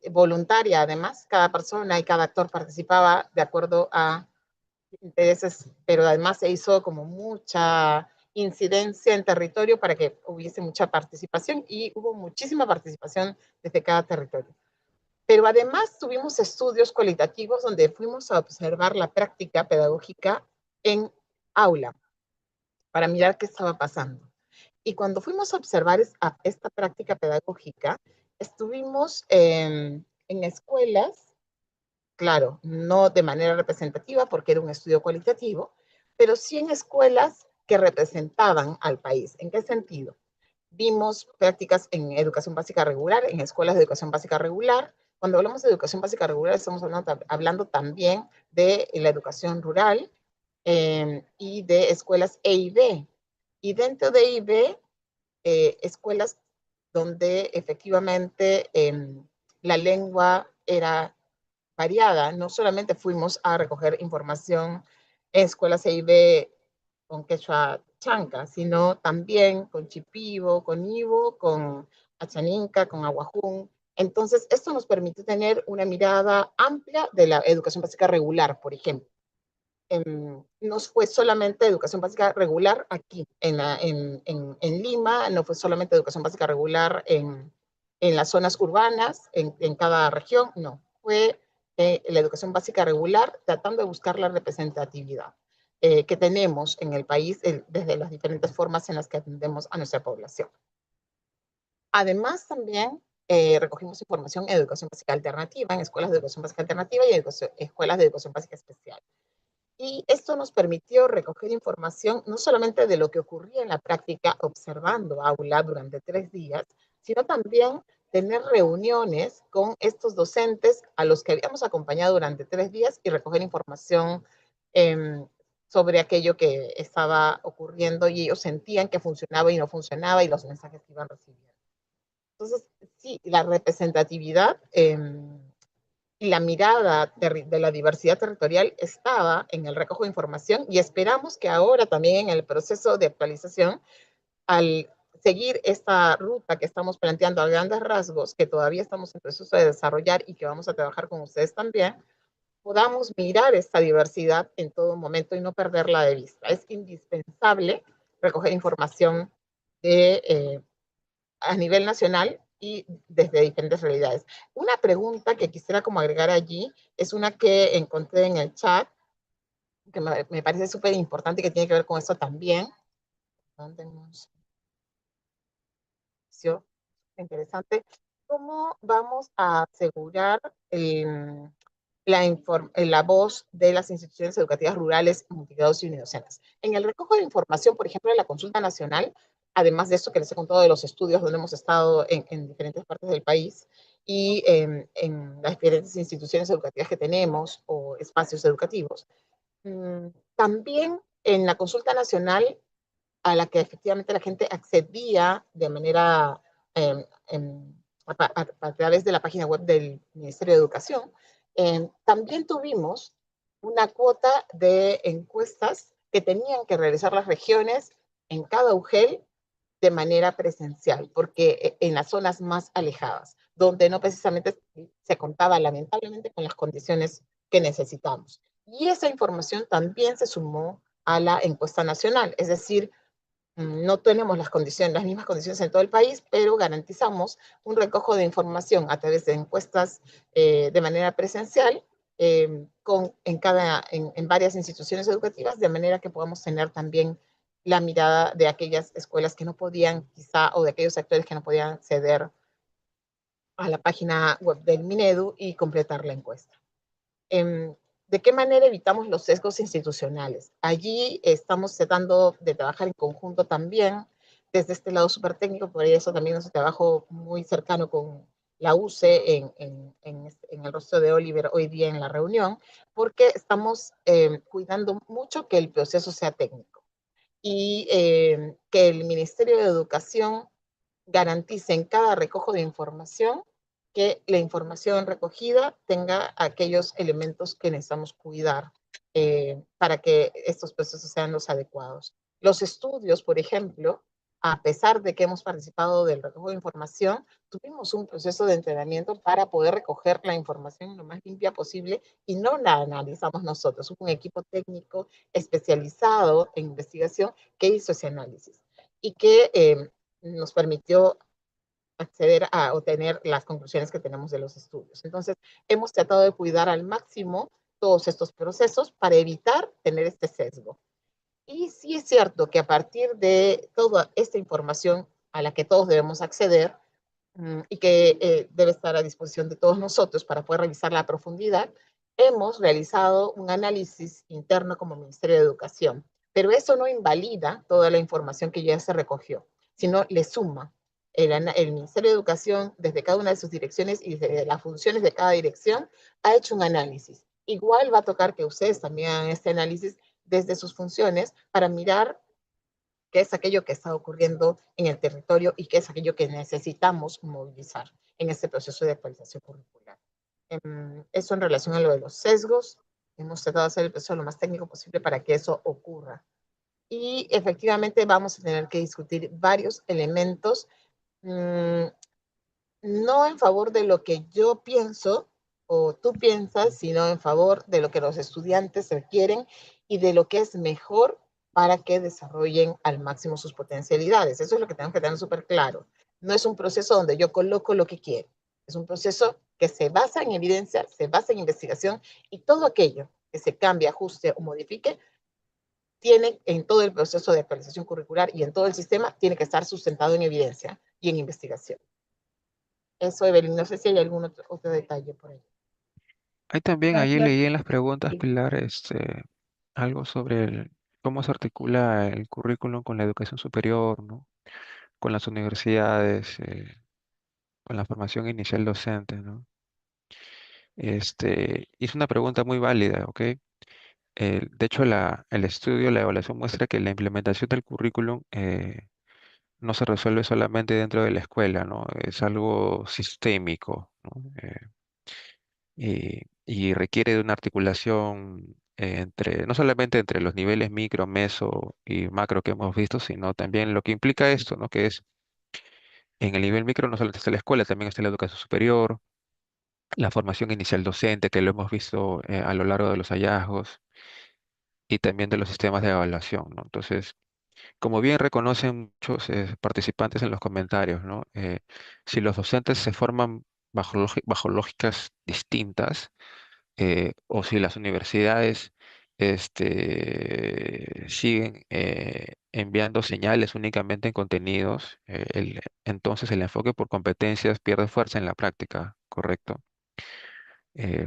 voluntaria además. Cada persona y cada actor participaba de acuerdo a intereses, pero además se hizo como mucha incidencia en territorio para que hubiese mucha participación, y hubo muchísima participación desde cada territorio. Pero además tuvimos estudios cualitativos donde fuimos a observar la práctica pedagógica en aula para mirar qué estaba pasando. Y cuando fuimos a observar esta práctica pedagógica, estuvimos en escuelas, claro, no de manera representativa porque era un estudio cualitativo, pero sí en escuelas que representaban al país. ¿En qué sentido? Vimos prácticas en educación básica regular, en escuelas de educación básica regular. Cuando hablamos de educación básica regular, estamos hablando también de la educación rural y de escuelas E y B. Y dentro de E y B, escuelas donde efectivamente la lengua era variada. No solamente fuimos a recoger información en escuelas E y B con quechua chanca, sino también con chipivo, con ivo, con achaninca, con aguajún. Entonces, esto nos permite tener una mirada amplia de la educación básica regular, por ejemplo. No fue solamente educación básica regular aquí, en Lima, no fue solamente educación básica regular en las zonas urbanas, en cada región, no. Fue la educación básica regular tratando de buscar la representatividad que tenemos en el país desde las diferentes formas en las que atendemos a nuestra población. Además, también recogimos información en educación básica alternativa, en escuelas de educación básica alternativa y en escuelas de educación básica especial. Y esto nos permitió recoger información no solamente de lo que ocurría en la práctica observando aula durante 3 días, sino también tener reuniones con estos docentes a los que habíamos acompañado durante 3 días y recoger información sobre aquello que estaba ocurriendo y ellos sentían que funcionaba y no funcionaba y los mensajes que iban recibiendo. Entonces, sí, la representatividad y la mirada de la diversidad territorial estaba en el recojo de información, y esperamos que ahora también en el proceso de actualización, al seguir esta ruta que estamos planteando a grandes rasgos, que todavía estamos en proceso de desarrollar y que vamos a trabajar con ustedes también, podamos mirar esta diversidad en todo momento y no perderla de vista. Es indispensable recoger información a nivel nacional y desde diferentes realidades. Una pregunta que quisiera como agregar allí es una que encontré en el chat, que me parece súper importante y que tiene que ver con esto también. Interesante. ¿Cómo vamos a asegurar la voz de las instituciones educativas rurales, multigrados y unidocentes? En el recojo de información, por ejemplo, de la consulta nacional, además de esto que les he contado de los estudios donde hemos estado en diferentes partes del país y en las diferentes instituciones educativas que tenemos o espacios educativos, también en la consulta nacional a la que efectivamente la gente accedía de manera a través de la página web del Ministerio de Educación, también tuvimos una cuota de encuestas que tenían que realizar las regiones en cada UGEL de manera presencial, porque en las zonas más alejadas, donde no precisamente se contaba lamentablemente con las condiciones que necesitamos. Y esa información también se sumó a la encuesta nacional, es decir, no tenemos las mismas condiciones en todo el país, pero garantizamos un recojo de información a través de encuestas de manera presencial en varias instituciones educativas, de manera que podamos tener también la mirada de aquellas escuelas que no podían quizá, o de aquellos actores que no podían acceder a la página web del Minedu y completar la encuesta. ¿De qué manera evitamos los sesgos institucionales? Allí estamos tratando de trabajar en conjunto también, desde este lado súper técnico, por eso también es un trabajo muy cercano con la UCE en el rostro de Oliver hoy día en la reunión, porque estamos cuidando mucho que el proceso sea técnico y que el Ministerio de Educación garantice en cada recojo de información que la información recogida tenga aquellos elementos que necesitamos cuidar para que estos procesos sean los adecuados. Los estudios, por ejemplo, a pesar de que hemos participado del recojo de información, tuvimos un proceso de entrenamiento para poder recoger la información lo más limpia posible y no la analizamos nosotros. Hubo un equipo técnico especializado en investigación que hizo ese análisis y que nos permitió acceder a obtener las conclusiones que tenemos de los estudios. Entonces, hemos tratado de cuidar al máximo todos estos procesos para evitar tener este sesgo. Y sí es cierto que a partir de toda esta información a la que todos debemos acceder y que debe estar a disposición de todos nosotros para poder revisarla a profundidad, hemos realizado un análisis interno como Ministerio de Educación. Pero eso no invalida toda la información que ya se recogió, sino le suma. El Ministerio de Educación, desde cada una de sus direcciones y desde las funciones de cada dirección, ha hecho un análisis. Igual va a tocar que ustedes también hagan este análisis desde sus funciones para mirar qué es aquello que está ocurriendo en el territorio y qué es aquello que necesitamos movilizar en este proceso de actualización curricular. Eso en relación a lo de los sesgos, hemos tratado de hacer el proceso lo más técnico posible para que eso ocurra. Y efectivamente vamos a tener que discutir varios elementos, no en favor de lo que yo pienso o tú piensas, sino en favor de lo que los estudiantes requieren y de lo que es mejor para que desarrollen al máximo sus potencialidades. Eso es lo que tenemos que tener súper claro. No es un proceso donde yo coloco lo que quiero. Es un proceso que se basa en evidencia, se basa en investigación y todo aquello que se cambie, ajuste o modifique tiene en todo el proceso de actualización curricular y en todo el sistema tiene que estar sustentado en evidencia y en investigación. Eso, Evelyn, no sé si hay algún otro detalle por ahí. Ahí también, ahí Gracias. leí en las preguntas, Pilar, algo sobre cómo se articula el currículum con la educación superior, ¿no? Con las universidades, con la formación inicial docente, ¿no? Es una pregunta muy válida, ¿ok? De hecho, el estudio, la evaluación muestra que la implementación del currículum no se resuelve solamente dentro de la escuela, ¿no? Es algo sistémico, ¿no? Y requiere de una articulación no solamente entre los niveles micro, meso y macro que hemos visto, sino también lo que implica esto, ¿no? Que es en el nivel micro no solamente está la escuela, también está la educación superior, la formación inicial docente, que lo hemos visto a lo largo de los hallazgos, y también de los sistemas de evaluación, ¿no? Entonces, como bien reconocen muchos participantes en los comentarios, ¿no? Si los docentes se forman bajo lógicas distintas, o si las universidades siguen enviando señales únicamente en contenidos, entonces el enfoque por competencias pierde fuerza en la práctica, ¿correcto?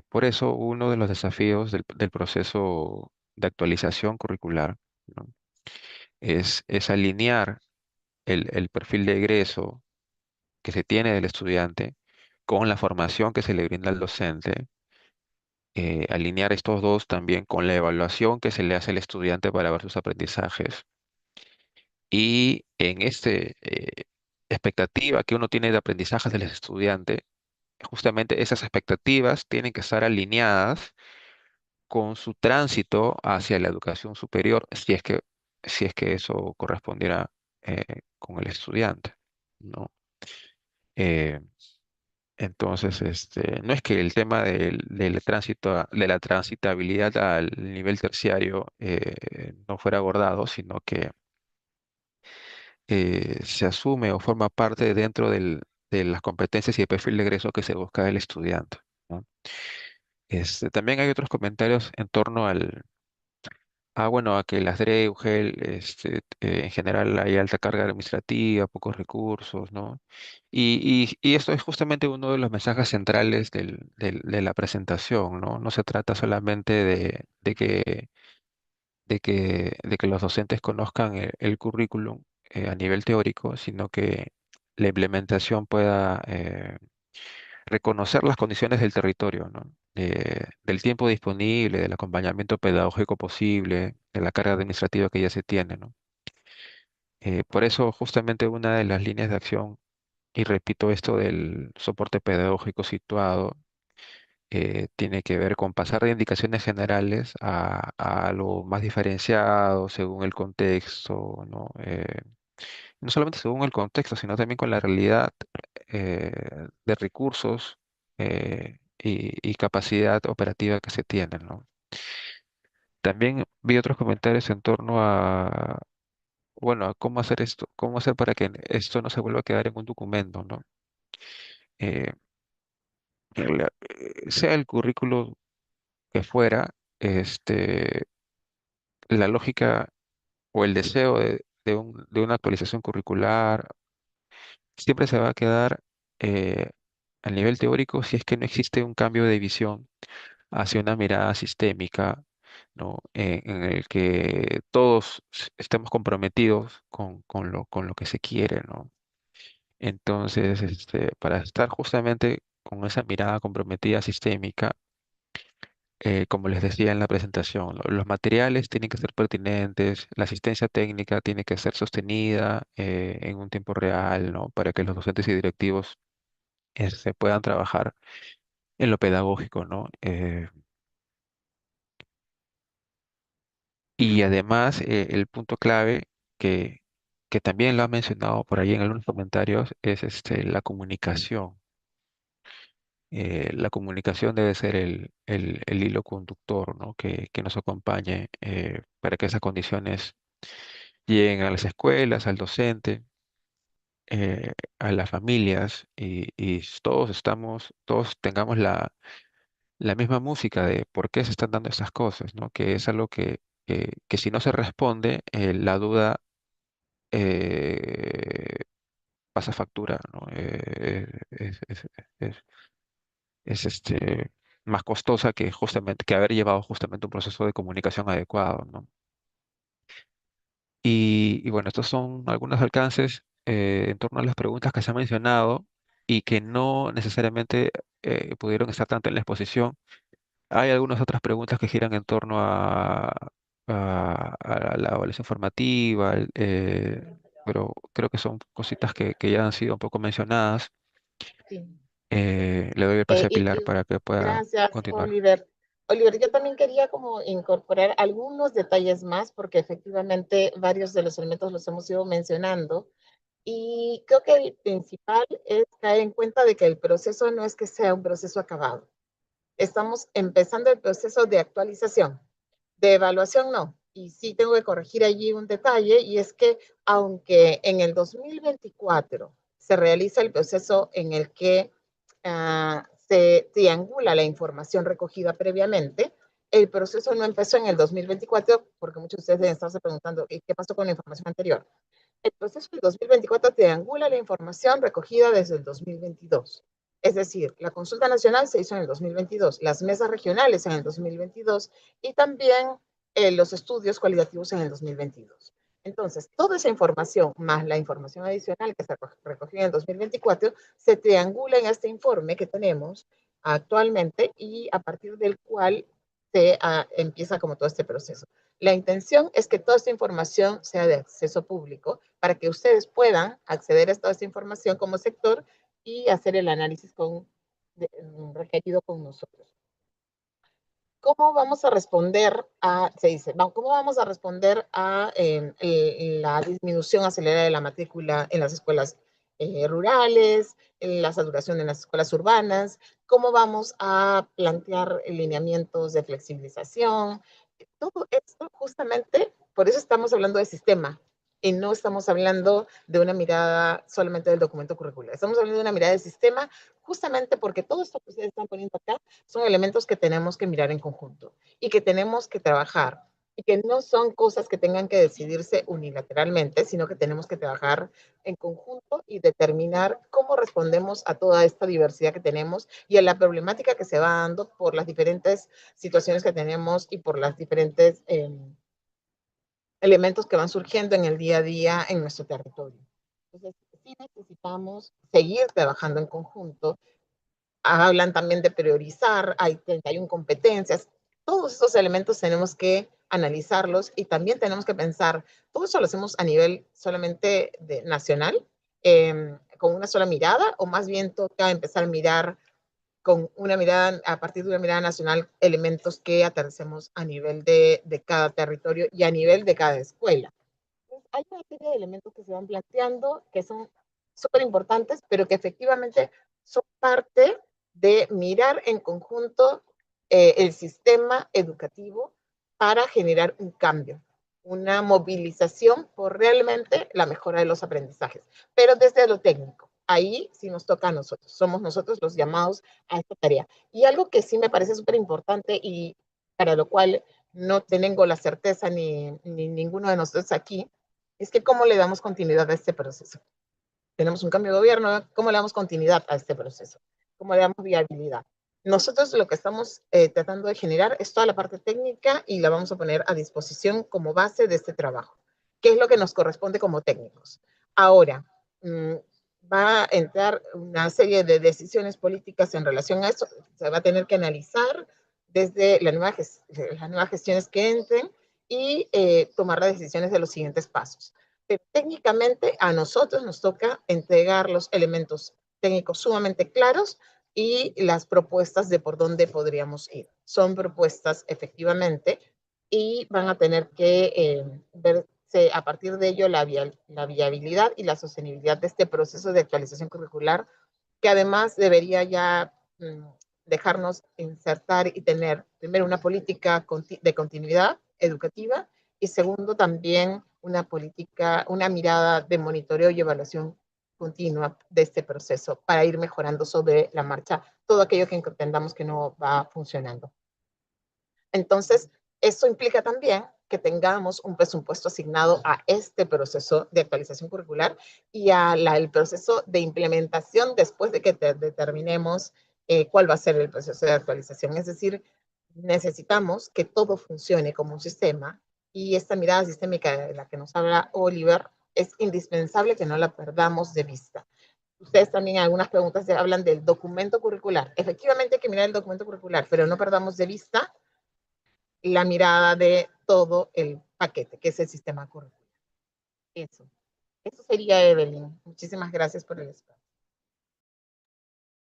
Por eso uno de los desafíos del proceso de actualización curricular, ¿no? Es alinear el perfil de egreso que se tiene del estudiante con la formación que se le brinda al docente, alinear estos dos también con la evaluación que se le hace al estudiante para ver sus aprendizajes. Y en expectativa que uno tiene de aprendizajes del estudiante, justamente esas expectativas tienen que estar alineadas con su tránsito hacia la educación superior, si es que eso correspondiera con el estudiante, ¿no? Eh, entonces, no es que el tema de la transitabilidad al nivel terciario no fuera abordado, sino que se asume o forma parte dentro de las competencias y el perfil de egreso que se busca del estudiante, ¿no? También hay otros comentarios en torno bueno, a que las DRE, UGEL, en general hay alta carga administrativa, pocos recursos, ¿no? Y esto es justamente uno de los mensajes centrales de la presentación, ¿no? No se trata solamente de que los docentes conozcan el currículum a nivel teórico, sino que la implementación pueda reconocer las condiciones del territorio, ¿no? Del tiempo disponible, del acompañamiento pedagógico posible, de la carga administrativa que ya se tiene, ¿no? Por eso, justamente una de las líneas de acción y repito, esto del soporte pedagógico situado tiene que ver con pasar de indicaciones generales a algo más diferenciado según el contexto, ¿no? No solamente según el contexto, sino también con la realidad de recursos y capacidad operativa que se tienen, ¿no? También vi otros comentarios en torno a, bueno, a cómo hacer esto, cómo hacer para que esto no se vuelva a quedar en un documento, ¿no? Eh, sea el currículo que fuera, la lógica o el deseo de una actualización curricular siempre se va a quedar eh, a nivel teórico si es que no existe un cambio de visión hacia una mirada sistémica, ¿no? En el que todos estemos comprometidos con lo que se quiere, ¿no? Entonces, para estar justamente con esa mirada comprometida sistémica, como les decía en la presentación, ¿no? Los materiales tienen que ser pertinentes, la asistencia técnica tiene que ser sostenida en un tiempo real, ¿no? Para que los docentes y directivos se puedan trabajar en lo pedagógico, ¿no? Y además, el punto clave que, que también lo ha mencionado por ahí en algunos comentarios es la comunicación. La comunicación debe ser el hilo conductor, ¿no? Que nos acompañe para que esas condiciones lleguen a las escuelas, al docente, a las familias y todos tengamos la misma música de por qué se están dando esas cosas, ¿no? Que es algo que si no se responde, la duda eh, pasa factura, ¿no? Es- es, más costosa que justamente que haber llevado justamente un proceso de comunicación adecuado, ¿no? Y bueno, estos son algunos alcances en torno a las preguntas que se han mencionado y que no necesariamente pudieron estar tanto en la exposición. Hay algunas otras preguntas que giran en torno a la evaluación formativa, pero creo que son cositas que ya han sido un poco mencionadas. Sí. Le doy el pase a Y Pilar para que pueda gracias, continuar. Oliver. Oliver, yo también quería como incorporar algunos detalles más, porque efectivamente varios de los elementos los hemos ido mencionando. Y creo que el principal es caer en cuenta de que el proceso no es que sea un proceso acabado. Estamos empezando el proceso de actualización. De evaluación no. Y sí tengo que corregir allí un detalle, y es que aunque en el 2024 se realiza el proceso en el que se triangula la información recogida previamente, el proceso no empezó en el 2024, porque muchos de ustedes deben estarse preguntando qué pasó con la información anterior. El proceso del 2024 triangula la información recogida desde el 2022. Es decir, la consulta nacional se hizo en el 2022, las mesas regionales en el 2022 y también los estudios cualitativos en el 2022. Entonces, toda esa información, más la información adicional que se recogió en el 2024, se triangula en este informe que tenemos actualmente y a partir del cual se empieza como todo este proceso. La intención es que toda esta información sea de acceso público para que ustedes puedan acceder a toda esta información como sector y hacer el análisis requerido con nosotros. ¿Cómo vamos a responder cómo vamos a responder a la disminución acelerada de la matrícula en las escuelas rurales, en la saturación en las escuelas urbanas? ¿Cómo vamos a plantear lineamientos de flexibilización? Todo esto justamente, por eso estamos hablando de sistema y no estamos hablando de una mirada solamente del documento curricular. Estamos hablando de una mirada del sistema justamente porque todo esto que ustedes están poniendo acá son elementos que tenemos que mirar en conjunto y que tenemos que trabajar y que no son cosas que tengan que decidirse unilateralmente, sino que tenemos que trabajar en conjunto y determinar cómo respondemos a toda esta diversidad que tenemos y a la problemática que se va dando por las diferentes situaciones que tenemos y por las diferentes elementos que van surgiendo en el día a día en nuestro territorio. Entonces, sí necesitamos seguir trabajando en conjunto. Hablan también de priorizar, hay 31 competencias. Todos estos elementos tenemos que analizarlos y también tenemos que pensar, todo eso lo hacemos a nivel solamente nacional, con una sola mirada, o más bien toca empezar a mirar con una mirada, a partir de una mirada nacional, elementos que aterricemos a nivel de cada territorio y a nivel de cada escuela? Entonces, hay una serie de elementos que se van planteando que son súper importantes, pero que efectivamente son parte de mirar en conjunto el sistema educativo para generar un cambio, una movilización por realmente la mejora de los aprendizajes, pero desde lo técnico. Ahí sí nos toca a nosotros, somos nosotros los llamados a esta tarea. Y algo que sí me parece súper importante y para lo cual no tengo la certeza ni ninguno de nosotros aquí, es que cómo le damos continuidad a este proceso. Tenemos un cambio de gobierno, ¿cómo le damos continuidad a este proceso? ¿Cómo le damos viabilidad? Nosotros lo que estamos tratando de generar es toda la parte técnica y la vamos a poner a disposición como base de este trabajo, que es lo que nos corresponde como técnicos. Ahora, va a entrar una serie de decisiones políticas en relación a eso, se va a tener que analizar desde las nuevas gestiones que entren y tomar las decisiones de los siguientes pasos. Pero técnicamente a nosotros nos toca entregar los elementos técnicos sumamente claros y las propuestas de por dónde podríamos ir. Son propuestas efectivamente y van a tener que verse a partir de ello la viabilidad y la sostenibilidad de este proceso de actualización curricular, que además debería ya dejarnos insertar y tener primero una política de continuidad educativa y segundo también una política, una mirada de monitoreo y evaluación continua de este proceso para ir mejorando sobre la marcha todo aquello que entendamos que no va funcionando. Entonces, eso implica también que tengamos un presupuesto asignado a este proceso de actualización curricular y al proceso de implementación después de que determinemos cuál va a ser el proceso de actualización. Es decir, necesitamos que todo funcione como un sistema y esta mirada sistémica de la que nos habla Oliver es indispensable que no la perdamos de vista. Ustedes también en algunas preguntas hablan del documento curricular. Efectivamente hay que mirar el documento curricular, pero no perdamos de vista la mirada de todo el paquete, que es el sistema curricular. Eso sería, Evelyn. Muchísimas gracias por el espacio.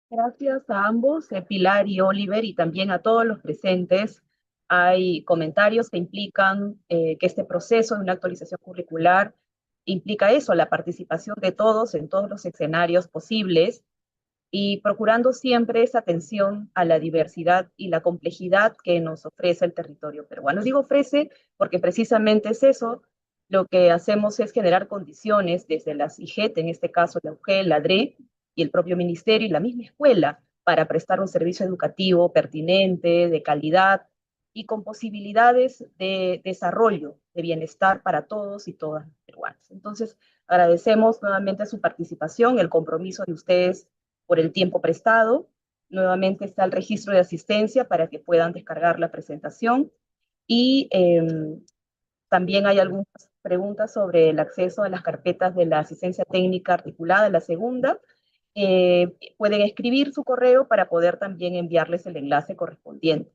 Gracias a ambos, Pilar y Oliver, y también a todos los presentes. Hay comentarios que implican que este proceso de una actualización curricular implica eso, la participación de todos en todos los escenarios posibles y procurando siempre esa atención a la diversidad y la complejidad que nos ofrece el territorio peruano. Digo ofrece porque precisamente es eso, lo que hacemos es generar condiciones desde las IGET, en este caso la UGEL, la DRE, y el propio ministerio y la misma escuela para prestar un servicio educativo pertinente, de calidad y con posibilidades de desarrollo, de bienestar para todos y todas los peruanos. Entonces, agradecemos nuevamente su participación, el compromiso de ustedes por el tiempo prestado. Nuevamente está el registro de asistencia para que puedan descargar la presentación. Y también hay algunas preguntas sobre el acceso a las carpetas de la asistencia técnica articulada, la segunda. Pueden escribir su correo para poder también enviarles el enlace correspondiente.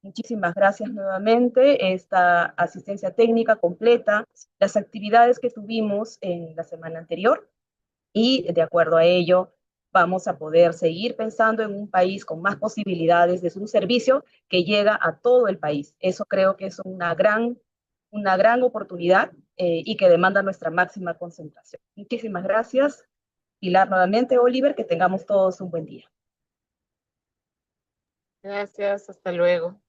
Muchísimas gracias nuevamente. Esta asistencia técnica completa las actividades que tuvimos en la semana anterior y de acuerdo a ello vamos a poder seguir pensando en un país con más posibilidades de un servicio que llega a todo el país. Eso creo que es una gran oportunidad y que demanda nuestra máxima concentración. Muchísimas gracias. Pilar, nuevamente, Oliver, que tengamos todos un buen día. Gracias, hasta luego.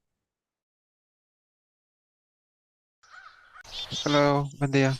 Hasta luego, buen día.